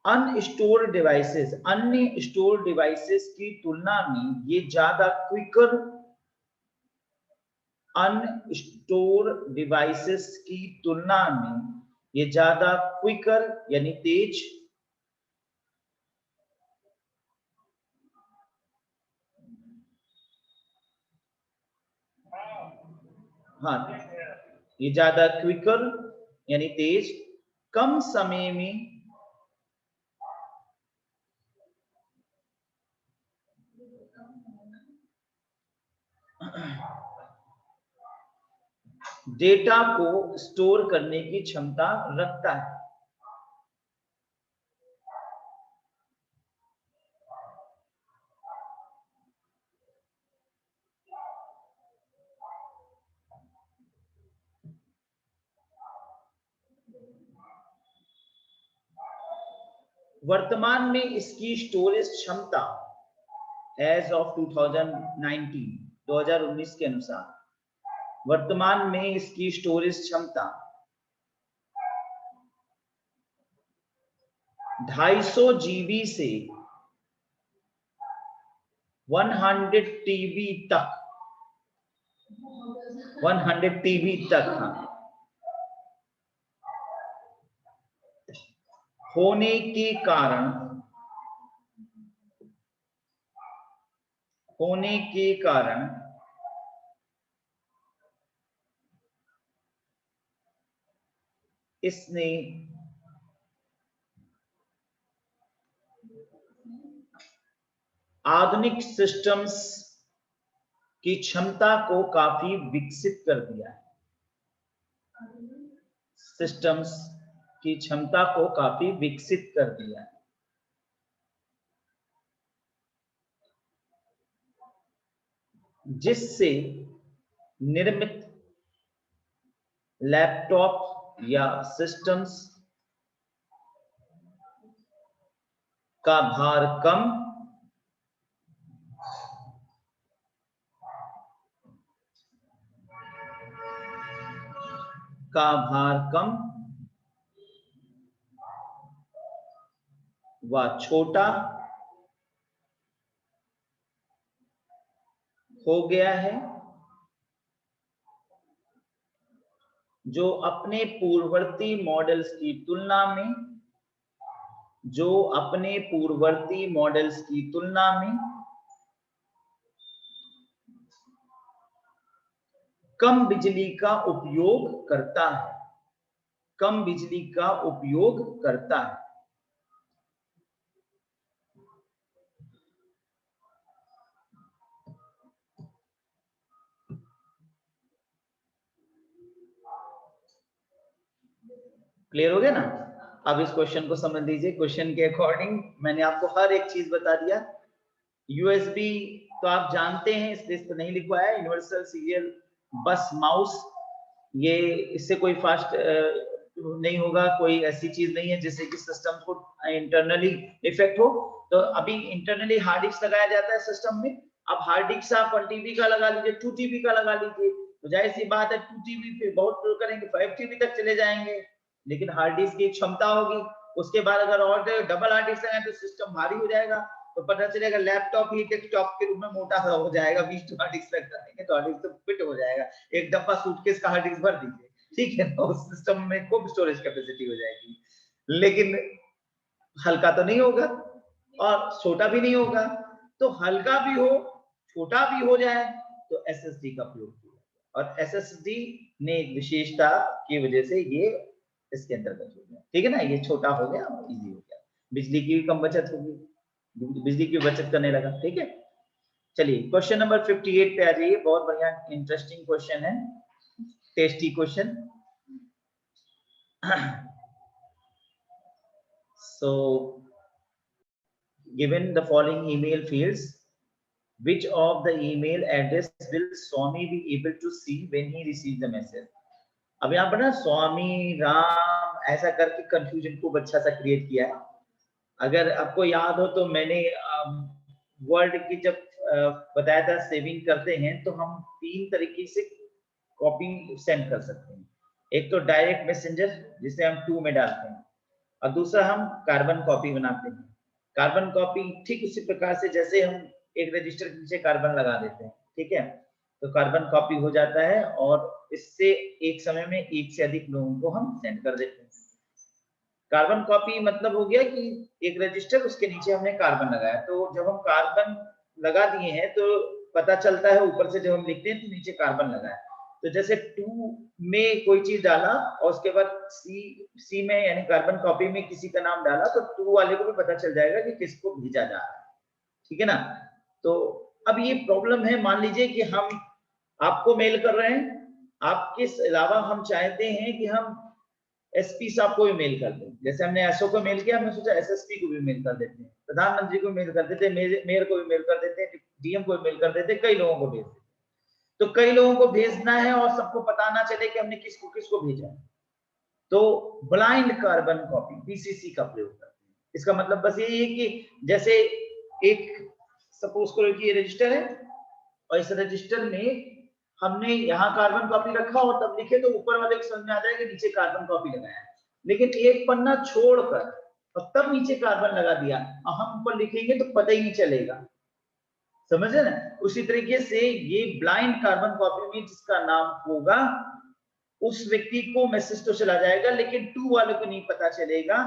अनस्टोर्ड डिवाइसेस, अन्य स्टोर डिवाइसेस की तुलना में ये ज्यादा क्विकर, अनस्टोर डिवाइसेस की तुलना में ये ज्यादा क्विकर यानी तेज, हाँ ये ज्यादा क्विकर यानी तेज, कम समय में डेटा को स्टोर करने की क्षमता रखता है। वर्तमान में इसकी स्टोरेज क्षमता एज ऑफ 2019 के अनुसार वर्तमान में इसकी स्टोरेज क्षमता 250 GB से 100 TB तक 100 TB तक होने के कारण इसने आधुनिक सिस्टम्स की क्षमता को काफी विकसित कर दिया है। सिस्टम्स की क्षमता को काफी विकसित कर दिया है। जिससे निर्मित लैपटॉप या सिस्टम्स का भार कम व छोटा हो गया है, जो अपने पूर्ववर्ती मॉडल्स की तुलना में कम बिजली का उपयोग करता है। क्लियर हो गया ना? अब इस क्वेश्चन को समझ लीजिए। क्वेश्चन के अकॉर्डिंग मैंने आपको हर एक चीज बता दिया। यूएसबी तो आप जानते हैं, इस लिस्ट पे नहीं लिखवाया। यूनिवर्सल सीरियल बस माउस, ये इससे कोई फास्ट नहीं होगा, कोई ऐसी चीज नहीं है जिससे कि सिस्टम को इंटरनली इफेक्ट हो। तो अभी इंटरनली हार्ड डिस्क लगाया जाता है सिस्टम में। अब हार्ड डिस्क आप 1 TB का लगा लीजिए, 2 TB का लगा लीजिए, तो जाहिर सी बात है 2 TB पे बहुत करेंगे, 5 TB तक चले जाएंगे। लेकिन हार्ड डिस्क की क्षमता होगी, उसके बाद अगर और डबल हार्ड डिस्क है तो सिस्टम भारी हो जाएगा। तो पता चलेगा लैपटॉप ही डेस्कटॉप के रूप में मोटा सा हो जाएगा। 20 हार्ड डिस्क लग जाएंगे तो हार्ड डिस्क तो फिट हो जाएगा। एक डब्बा सूटकेस का हार्ड डिस्क भर दीजिए, ठीक है, तो उस सिस्टम में खूब स्टोरेज कैपेसिटी हो जाएगी। लेकिन हल्का तो नहीं होगा और छोटा भी नहीं होगा। तो हल्का भी हो, छोटा भी हो जाए तो एसएसडी का प्रयोग किया, और एसएसडी ने एक विशेषता की वजह से ये इसके अंतर्गत हो गया, ठीक है ना। ये छोटा हो गया और इजी हो गया, बिजली की भी कम बचत होगी, बिजली की बचत करने लगा, ठीक है। चलिए क्वेश्चन नंबर 58 पे आ जाइए। बहुत बढ़िया इंटरेस्टिंग क्वेश्चन है, tasty question. So given the following email fields, which of the email address will Swami be able to see when he receives the message? अब यहाँ पर ना स्वामी राम ऐसा करके कंफ्यूजन को अच्छा सा क्रिएट किया है। अगर आपको याद हो तो मैंने वर्ड की जब बताया था सेविंग करते हैं तो हम 3 तरीके से कॉपी सेंड कर सकते हैं। एक तो डायरेक्ट मैसेंजर जिसे हम 2 में डालते हैं, और दूसरा हम कार्बन कॉपी बनाते हैं। कार्बन कॉपी ठीक उसी प्रकार से जैसे हम एक रजिस्टर के नीचे कार्बन लगा देते हैं, ठीक है, तो कार्बन कॉपी हो जाता है और इससे एक समय में एक से अधिक लोगों को हम सेंड कर देते हैं। कार्बन कॉपी मतलब हो गया कि एक रजिस्टर, उसके नीचे हमने कार्बन लगाया, तो जब हम कार्बन लगा दिए हैं तो पता चलता है ऊपर से जब हम लिखते हैं तो नीचे कार्बन लगा है। तो जैसे 2 में कोई चीज डाला और उसके बाद सी में यानी कार्बन कॉपी में किसी का नाम डाला तो 2 वाले को भी पता चल जाएगा कि किसको भेजा जा रहा है, ठीक है ना। तो अब ये प्रॉब्लम है, मान लीजिए कि हम आपको मेल कर रहे हैं, आपके अलावा हम चाहते हैं कि हम एसपी साहब को भी मेल कर दें। जैसे हमने एसओ को मेल किया, हमने सोचा एसएसपी को भी मेल कर देते हैं, प्रधानमंत्री को मेल कर देते हैं, मेयर को भी मेल कर देते हैं, डीएम को भी मेल कर देते हैं, कई लोगों को भेज देते हैं। तो कई लोगों को भेजना है और सबको पता ना चले कि हमने किसको किसको भेजा है, तो ब्लाइंड कार्बन कॉपी बीसीसी का प्रयोग करते हैं। इसका मतलब बस यही है कि जैसे एक सपोज करो कि ये रजिस्टर है और इस रजिस्टर में हमने यहाँ कार्बन कॉपी रखा और तब लिखे तो ऊपर वाले को समझ में आ जाएगा नीचे कार्बन कॉपी लगाया है, लेकिन एक पन्ना छोड़कर और तब नीचे कार्बन लगा दिया और हम ऊपर लिखेंगे तो पता ही नहीं चलेगा, समझे ना। उसी तरीके से ये ब्लाइंड कार्बन कॉपी में जिसका नाम होगा उस व्यक्ति को मैसेज तो चला जाएगा, लेकिन टू वाले को नहीं पता चलेगा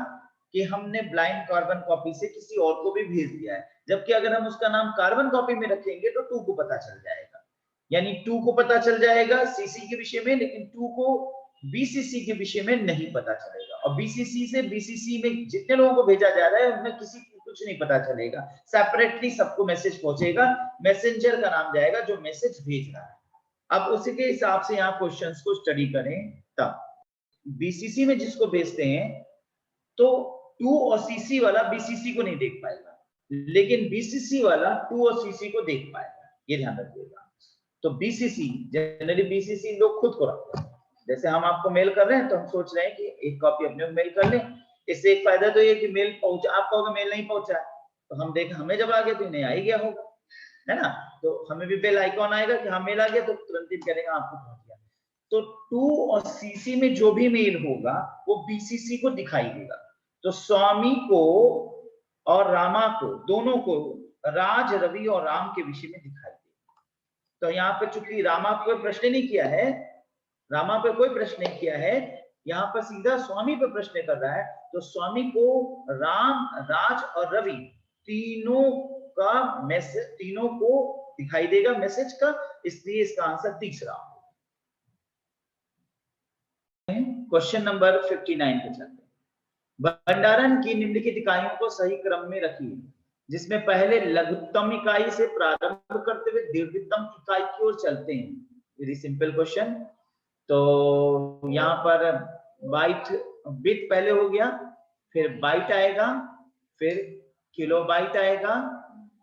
कि हमने ब्लाइंड कार्बन कॉपी से किसी और को भी भेज दिया है। जबकि अगर हम उसका नाम कार्बन कॉपी में रखेंगे तो टू को पता चल जाएगा, यानी टू को पता चल जाएगा सीसी के विषय में, लेकिन टू को बीसीसी के विषय में नहीं पता चलेगा। और बीसीसी से बीसीसी में जितने लोगों को भेजा जा रहा है उनमें किसी को कुछ नहीं पता चलेगा, सेपरेटली सबको मैसेज पहुंचेगा, मैसेंजर का नाम जाएगा जो मैसेज भेज रहा है। अब उसी के हिसाब से यहाँ क्वेश्चंस को स्टडी करें। तब बीसीसी में जिसको भेजते हैं तो टू और सीसी वाला बीसीसी को नहीं देख पाएगा, लेकिन बीसीसी वाला टू और सीसी को देख पाएगा, ये ध्यान रखिएगा। तो बीसीसी जनरली बीसीसी लोग खुद को रखते हैं, जैसे हम आपको मेल कर रहे हैं तो हम सोच रहे हैं कि एक कॉपी अपने को मेल कर लें। इससे एक फायदा तो ये कि मेल पहुंचा, आप कहोगे मेल नहीं पहुंचा तो हम देखें हमें जब आ गया तो इन्हें आ ही गया होगा, है ना। तो हमें भी बेल आइकॉन आएगा कि हाँ मेल आ गया तो तुरंत ही करेगा आपको पहुंच गया। तो टू और सीसी में जो भी मेल होगा वो बीसीसी को दिखाई देगा। तो स्वामी को और रामा को, दोनों को राज, रवि और राम के विषय में दिखाई देगा। तो यहाँ पे चूंकि रामा पे कोई प्रश्न नहीं किया है, रामा पे कोई प्रश्न नहीं किया है, यहाँ पर सीधा स्वामी पे प्रश्न कर रहा है। तो स्वामी को राम, राज और रवि तीनों का मैसेज, तीनों को दिखाई देगा मैसेज का, इसलिए इसका आंसर तीसरा। क्वेश्चन नंबर 59 पे चलते हैं। भंडारण की निम्नलिखित इकाइयों को सही क्रम में रखिए, जिसमें पहले लघुत्तम इकाई से प्रारंभ करते हुए दीर्घतम इकाई की ओर चलते हैं। Very simple question. तो यहाँ पर बाइट, बिट पहले हो गया, फिर बाइट आएगा, फिर किलोबाइट आएगा,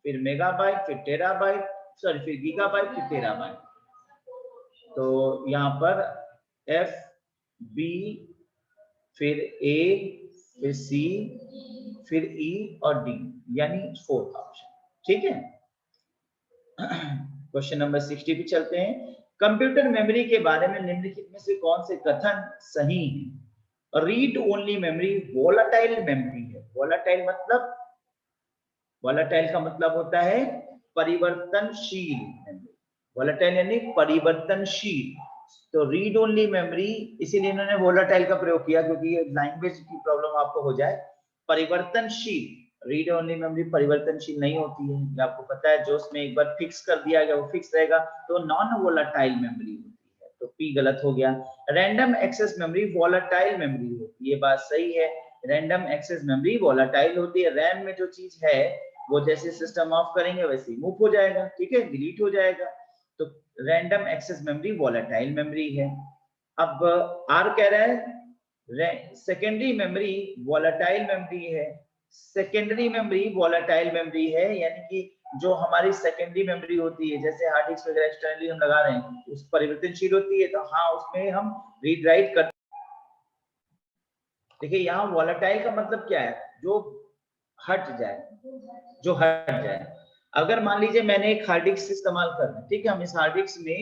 फिर मेगाबाइट, फिर टेराबाइट, सॉरी फिर गीगाबाइट, फिर टेराबाइट। तो यहाँ पर एफ, बी, फिर ए, फिर सी, फिर ई और डी, यानी फोर्थ ऑप्शन। ठीक है। क्वेश्चन नंबर 60 पे चलते हैं। कंप्यूटर मेमोरी के बारे में निम्नलिखित में से कौन से कथन सही है? Read only memory volatile memory है। वोलाटाइल मतलब, वोलाटाइल का मतलब होता है परिवर्तनशील मेमोरी। वोलाटाइल यानी परिवर्तनशील। तो रीड ओनली मेमोरी, इसीलिए इन्होंने वोलाटाइल का प्रयोग किया क्योंकि ये लैंग्वेज की प्रॉब्लम आपको हो जाए। परिवर्तनशील, रीड ओनली मेमोरी परिवर्तनशील नहीं होती है, ये आपको पता है। जो उसमें एक बार फिक्स कर दिया गया वो फिक्स रहेगा, तो नॉन वोलाटाइल मेमोरी होती है। तो पी गलत हो गया। Random access memory volatile memory होती है, ये बात सही है। रैंडम एक्सेस मेमोरी वोलाटाइल होती है। रैम में जो चीज है वो जैसे सिस्टम ऑफ करेंगे वैसे ही मूव हो जाएगा, ठीक है, डिलीट हो जाएगा। तो random access memory volatile memory है। अब आर कह रहा है सेकेंडरी मेमोरी वोलेटाइल मेमोरी है। सेकेंडरी मेमोरी वोलेटाइल मेमोरी है, यानी कि जो हमारी सेकेंडरी मेमोरी होती है, जैसे हार्ड डिस्क वगैरह एक्सटर्नली हम लगा रहे हैं, उस परिवर्तनशील होती है। तो हाँ, उसमें हम रीड राइट कर। देखिए यहाँ वोलेटाइल का मतलब क्या है? जो हट जाए, जो हट जाए। अगर मान लीजिए मैंने एक हार्ड डिस्क इस्तेमाल कर रहा है, ठीक है, हम इस हार्ड डिस्क में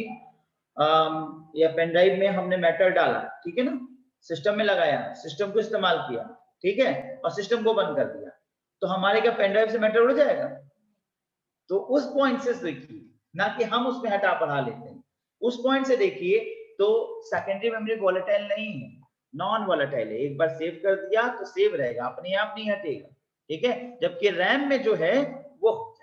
या पेन ड्राइव में हमने मैटर डाला, ठीक है ना, सिस्टम में लगाया, सिस्टम को इस्तेमाल किया, ठीक है, और सिस्टम को बंद कर दिया, तो हमारे क्या पेन ड्राइव से मैटर उड़ जाएगा? तो उस पॉइंट से देखिए, ना कि हम उसमें हटा बढ़ा लेते हैं, उस पॉइंट से देखिए तो सेकेंडरी मेमोरी वोलेटाइल नहीं है, नॉन वोलेटाइल है। एक बार सेव कर दिया तो सेव रहेगा, अपने आप नहीं हटेगा, ठीक है। जबकि रैम में जो है वो हो जाएगा।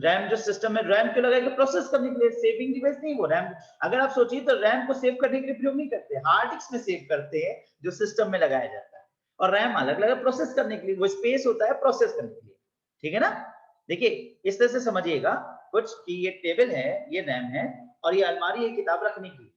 रैम जो सिस्टम में, रैम क्यों लगाएगा? प्रोसेस करने के लिए, सेविंग डिवाइस नहीं वो रैम। अगर आप सोचिए तो रैम को सेव करने के लिए प्रयोग नहीं करते, हार्ड डिस्क में सेव करते हैं जो सिस्टम में लगाया जाता है, और रैम अलग लगा प्रोसेस करने के लिए, वो स्पेस होता है प्रोसेस करने के लिए, ठीक है ना। देखिए इस तरह से समझिएगा कुछ कि ये टेबल है, ये रैम है, और ये अलमारी है किताब रखने की,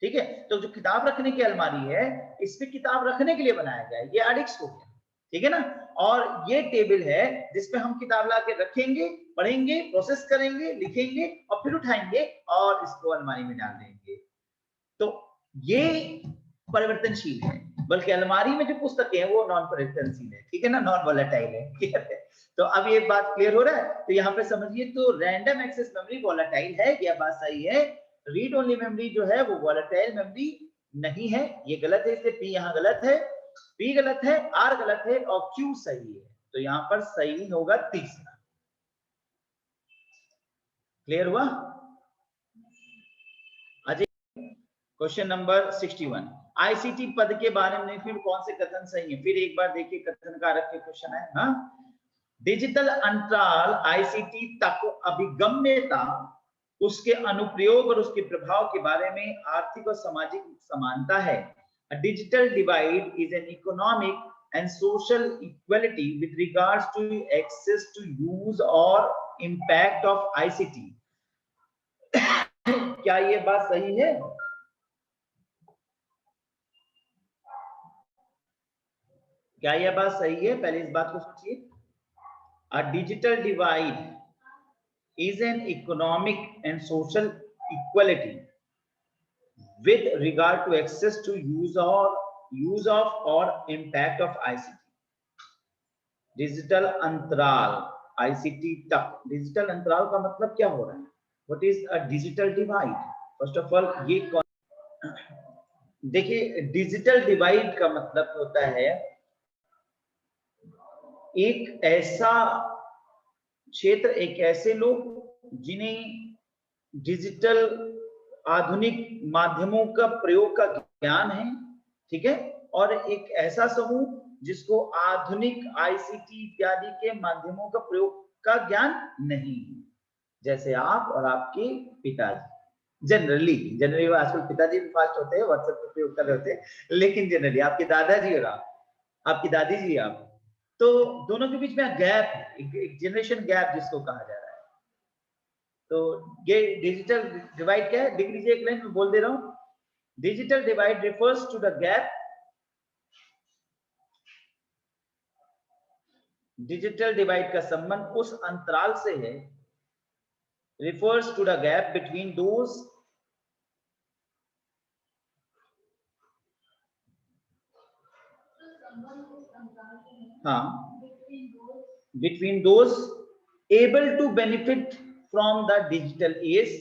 ठीक है। तो जो किताब रखने की अलमारी है, इसमें किताब रखने के लिए बनाया गया है, ये हार्ड डिस्क हो गया, ठीक है ना। और ये टेबल है जिसपे हम किताब ला के रखेंगे, पढ़ेंगे, प्रोसेस करेंगे, लिखेंगे और फिर उठाएंगे और इसको अलमारी में डाल देंगे। तो ये परिवर्तनशील है, बल्कि अलमारी में जो पुस्तकें हैं वो नॉन परिवर्तनशील है, ठीक है ना, नॉन वोलेटाइल है, क्लियर है। तो अब ये बात क्लियर हो रहा है। तो यहाँ पे समझिए, तो रैंडम एक्सेस मेमोरी वोलेटाइल है, यह बात सही है। रीड ओनली मेमोरी जो है वो वोलेटाइल मेमोरी नहीं है, ये गलत है, इसलिए पी यहाँ गलत है, पी गलत है, आर गलत है और क्यू सही है। तो यहाँ पर सही होगा तीसरा। क्लियर हुआ? अजय, क्वेश्चन नंबर 61, आईसीटी पद के बारे में फिर कौन से कथन सही है? फिर एक बार देखिए, कथन कारक के क्वेश्चन है। हाँ, डिजिटल अंतराल आईसीटी तक अभिगम्यता, उसके अनुप्रयोग और उसके प्रभाव के बारे में आर्थिक और सामाजिक समानता है। A digital divide is an economic and social equality with regards to access to use or impact of ICT. क्या ये बात सही है? क्या यह बात सही है? पहले इस बात को सोचिए। A digital divide is an economic and social equality with regard to access to use of or impact of ICT. Digital अंतराल आईसीटी तक, डिजिटल अंतराल का मतलब क्या हो रहा है? What is a digital divide? First of all ये देखिए, डिजिटल डिवाइड का मतलब होता है एक ऐसा क्षेत्र, एक ऐसे लोग जिन्हें डिजिटल आधुनिक माध्यमों का प्रयोग का ज्ञान है, ठीक है, और एक ऐसा समूह जिसको आधुनिक आईसीटी इत्यादि के माध्यमों का प्रयोग का ज्ञान नहीं है, जैसे आप और आपके पिताजी। जनरली आजकल पिताजी भी फास्ट होते हैं, व्हाट्सएप का प्रयोग कर रहे होते हैं, लेकिन जनरली आपके दादाजी और आप, आपकी दादी जी, आप, तो दोनों के बीच में गैप है, एक जनरेशन गैप जिसको कहा जा रहा है। तो ये डिजिटल डिवाइड क्या है? डिग्री एक लाइन में बोल दे रहा हूं। Digital divide refers to the gap, digital divide का संबंध उस अंतराल से है, refers to the gap between those between those able to benefit from the digital age,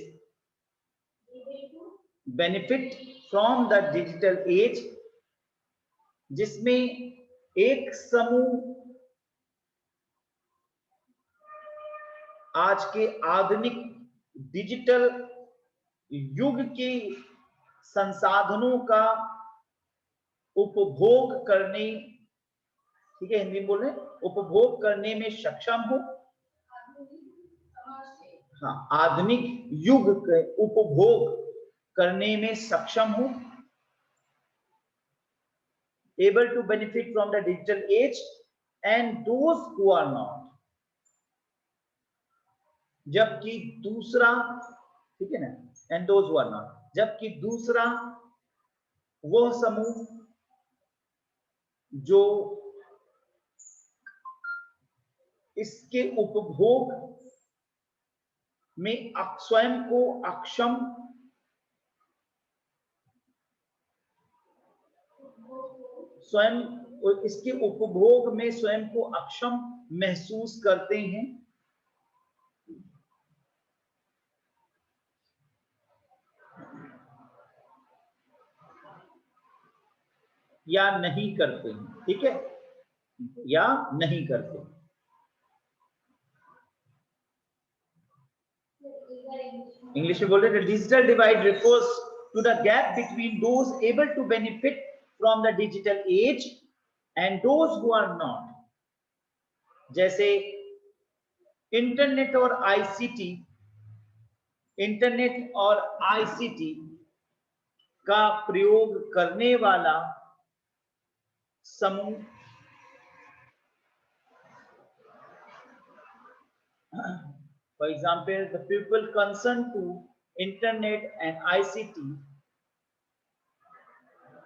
benefit from the digital age, जिसमें एक समूह आज के आधुनिक डिजिटल युग के संसाधनों का उपभोग करने, ठीक है, हिंदी में बोल रहे हैं, उपभोग करने में सक्षम हो। हाँ, आधुनिक युग के उपभोग करने में सक्षम हो, able to benefit from the digital age, and those who are not, जबकि दूसरा, ठीक है ना, and those who are not, जबकि दूसरा वह समूह जो इसके उपभोग में स्वयं को अक्षम, स्वयं इसके उपभोग में स्वयं को अक्षम महसूस करते हैं या नहीं करते हैं, ठीक है, या नहीं करते। इंग्लिश में बोल रहे हैं, digital divide refers to the gap between those able to benefit from the digital age and those who are not. जैसे इंटरनेट और आईसीटी, इंटरनेट और आईसीटी का प्रयोग करने वाला समूह, for example the people concerned to internet and ICT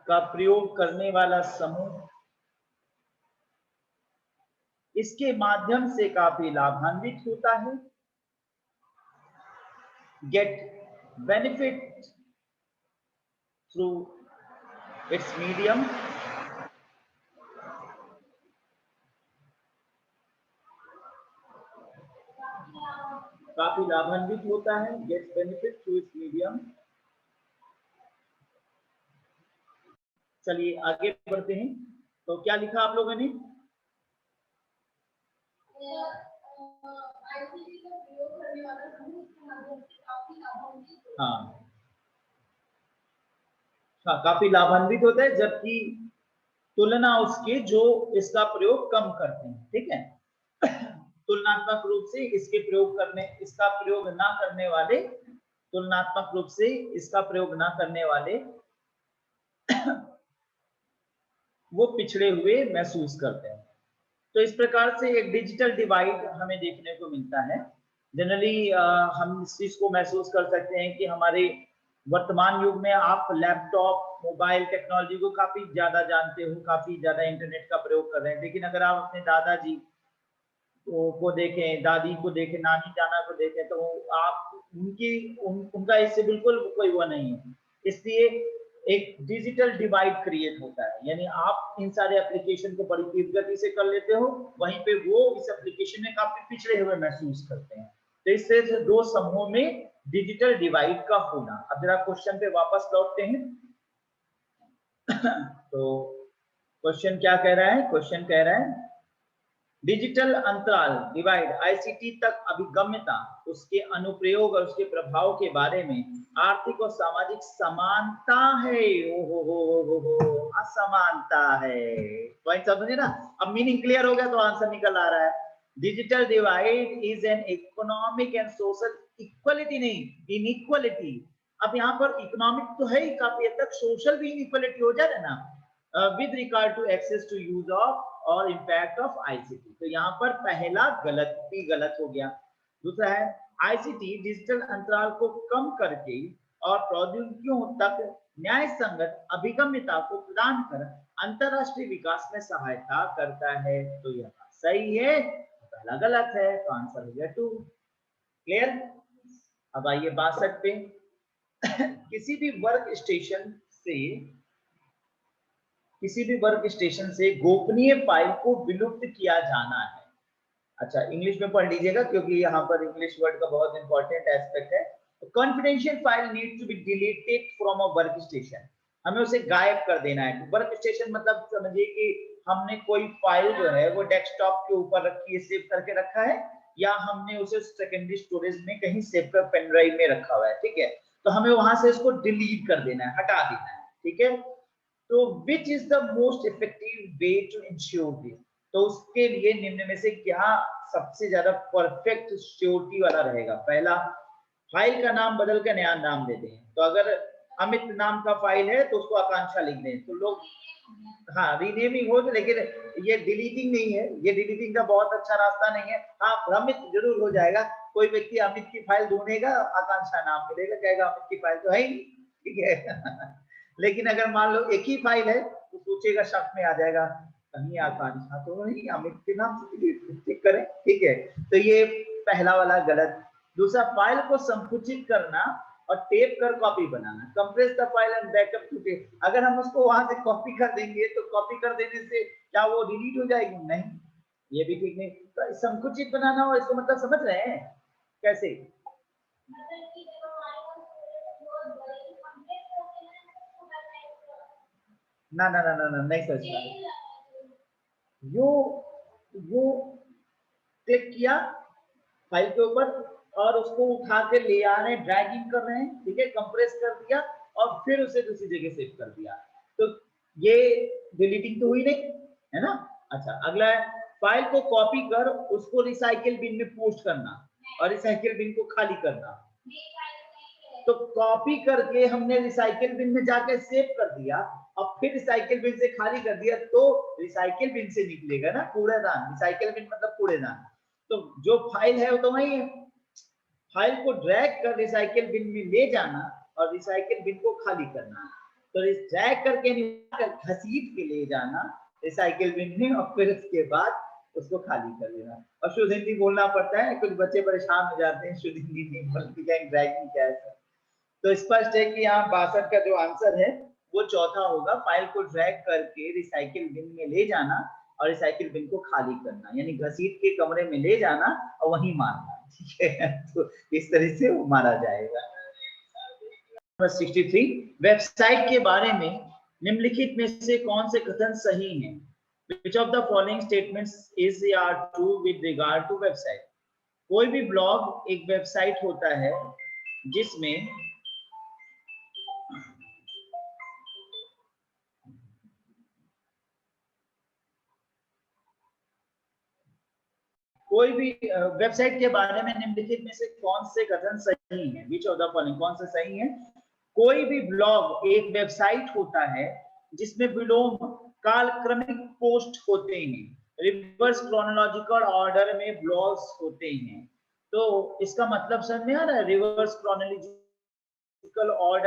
का प्रयोग करने वाला समूह इसके माध्यम से काफी लाभान्वित होता है, get benefit through its medium काफी लाभान्वित होता है, gets benefit through its medium. चलिए आगे बढ़ते हैं। तो क्या लिखा आप लोगों ने? हाँ हाँ, काफी लाभान्वित होता है, जबकि तुलना उसके जो इसका प्रयोग कम करते हैं। ठीक है, तुलनात्मक रूप से इसका प्रयोग ना करने वाले, तुलनात्मक रूप से इसका प्रयोग ना करने वाले वो पिछड़े हुए महसूस करते हैं। तो इस प्रकार से एक डिजिटल डिवाइड हमें देखने को मिलता है। जनरली हम इस चीज को महसूस कर सकते हैं कि हमारे वर्तमान युग में आप लैपटॉप, मोबाइल टेक्नोलॉजी को काफी ज्यादा जानते हो, काफी ज्यादा इंटरनेट का प्रयोग कर रहे हैं। लेकिन अगर आप अपने दादाजी को देखें, दादी को देखें, नानी जाना को देखें, तो आप उनका इससे बिल्कुल कोई वो नहीं है। इसलिए एक डिजिटल डिवाइड क्रिएट होता है, यानी आप इन सारे एप्लीकेशन को बड़ी तेज गति से कर लेते हो, वहीं पे वो इस एप्लीकेशन में काफी पिछड़े हुए महसूस करते हैं। तो इससे दो समूहों में डिजिटल डिवाइड का होना। अब जरा क्वेश्चन पे वापस लौटते हैं। तो क्वेश्चन क्या कह रहा है? क्वेश्चन कह रहा है डिजिटल अंतराल डिवाइड आईसीटी तक अभिगम्यता, उसके अनुप्रयोग और उसके प्रभाव के बारे में आर्थिक और सामाजिक समानता है। ओ असमानता है। पॉइंट समझे ना? अब मीनिंग क्लियर हो गया तो आंसर निकल आ रहा है। Digital divide is an economic and social equality, नहीं इनइक्वलिटी। अब यहाँ पर इकोनॉमिक तो है ही, काफी हद तक सोशल भी इनइक्वलिटी हो जाए ना, with regard to access to use of और impact of ICT। तो यहाँ पर पहला गलत हो गया। दूसरा है ICT डिजिटल अंतराल को कम करके और प्रौद्योगिकियों तक न्याय संगत अभिगम्यता को प्रदान कर अंतरराष्ट्रीय विकास में सहायता करता है। तो यह बात सही है, पहला गलत है, तो आंसर हो गया 2। क्लियर? अब आइए 62 पे। किसी भी वर्क स्टेशन से गोपनीय फाइल को विलुप्त किया जाना है। अच्छा, इंग्लिश में पढ़ लीजिएगा क्योंकि यहाँ पर इंग्लिश वर्ड का बहुत इंपॉर्टेंट एस्पेक्ट है। Confidential file need to be deleted from a work station. हमें उसे गायब कर देना है। वर्क स्टेशन मतलब समझिए कि हमने कोई फाइल जो है वो डेस्कटॉप के ऊपर रखी है, सेव करके रखा है, या हमने उसे सेकेंडरी स्टोरेज में कहीं सेव कर पेन ड्राइव में रखा हुआ है। ठीक है, तो हमें वहां से इसको डिलीट कर देना है, हटा देना है। ठीक है, तो which is the most effective way to ensure this? तो उसके लिए निम्न में से क्या सबसे ज्यादा परफेक्ट श्योरिटी वाला रहेगा? पहला, फाइल का नाम बदल कर नया नाम दे दें। तो अगर अमित नाम का फाइल है तो उसको आकांक्षा लिख दें, तो लोग हाँ रीनेमिंग हो, लेकिन ये डिलीटिंग नहीं है, ये डिलीटिंग का बहुत अच्छा रास्ता नहीं है। हाँ, भ्रमित जरूर हो जाएगा। कोई व्यक्ति अमित की फाइल ढूंढेगा, आकांक्षा नाम मिलेगा, कहेगा अमित की फाइल तो है ही। ठीक है। लेकिन अगर मान लो एक ही फाइल है तो सोचेगा, शक में आ जाएगा, कहीं आकांक्षा तो नहीं, अमित के नाम से डिलीट करें। ठीक है, तो ये पहला वाला गलत। दूसरा, फाइल को संकुचित करना और टेप कर कॉपी बनाना, compress the file and backup to tape. अगर हम उसको वहां से कॉपी कर देंगे तो कॉपी कर देने से क्या वो डिलीट हो जाएगी? नहीं, ये भी ठीक नहीं। तो संकुचित बनाना हो, इसको मतलब समझ रहे हैं कैसे? ना ना ना ना ना, नहीं समझ। यो वो क्लिक किया फाइल के ऊपर और उसको उठा के ले आ रहे हैं, ड्रैगिंग कर रहे हैं। ठीक है, कंप्रेस कर दिया और फिर उसे दूसरी जगह सेव कर दिया, तो ये डिलीटिंग तो हुई नहीं, है ना? अच्छा, अगला है फाइल को कॉपी कर उसको रिसाइकिल बिन में पोस्ट करना और रिसाइकिल बिन को खाली करना। तो कॉपी करके हमने रिसाइकिल बिन में जाके सेव कर दिया और फिर रिसाइकिल बिन से खाली कर दिया, तो रिसाइकिल बिन से निकलेगा ना कूड़ेदान। रिसाइकिल बिन मतलब कूड़ेदान। तो जो फाइल है वो तो वही है। फाइल को ड्रैग कर रिसाइकिल बिन में ले जाना और रिसाइकिल बिन को खाली करना। तो ड्रैग करके घसीट के ले जाना रिसाइकिल बिन में और फिर उसके बाद उसको खाली कर देना। और शुद्ध हिंदी बोलना पड़ता है, कुछ बच्चे परेशान हो जाते हैं, शुद्ध हिंदी नहीं बोलते, ड्रैगिंग क्या है। तो स्पष्ट है कि यहाँ 62 का जो आंसर है वो चौथा होगा फाइल को ड्रैग करके रिसाइकिल बिन में ले जाना और रिसाइकिल बिन को खाली करना, यानी घसीट के कमरे में ले जाना और वहीं मारना, ठीक है। तो इस तरह से वो मारा जाएगा। नंबर 63, वेबसाइट के बारे में निम्नलिखित में से कौन से कथन सही हैं? Which of the following statements is or true with regard to website? कोई भी ब्लॉग एक वेबसाइट होता है जिसमें कोई भी वेबसाइट के बारे में निम्नलिखित में से कौन से कथन सही हैं? Which of the following कौन से सही हैं? कोई भी ब्लॉग एक वेबसाइट होता है जिसमें विलोम कालक्रमिक पोस्ट होते हैं, रिवर्स क्रोनोलॉजिकल ऑर्डर में ब्लॉग्स होते हैं। तो इसका मतलब समझ में आ रहा है, रिवर्स क्रोनोलॉजिकल ऑर्डर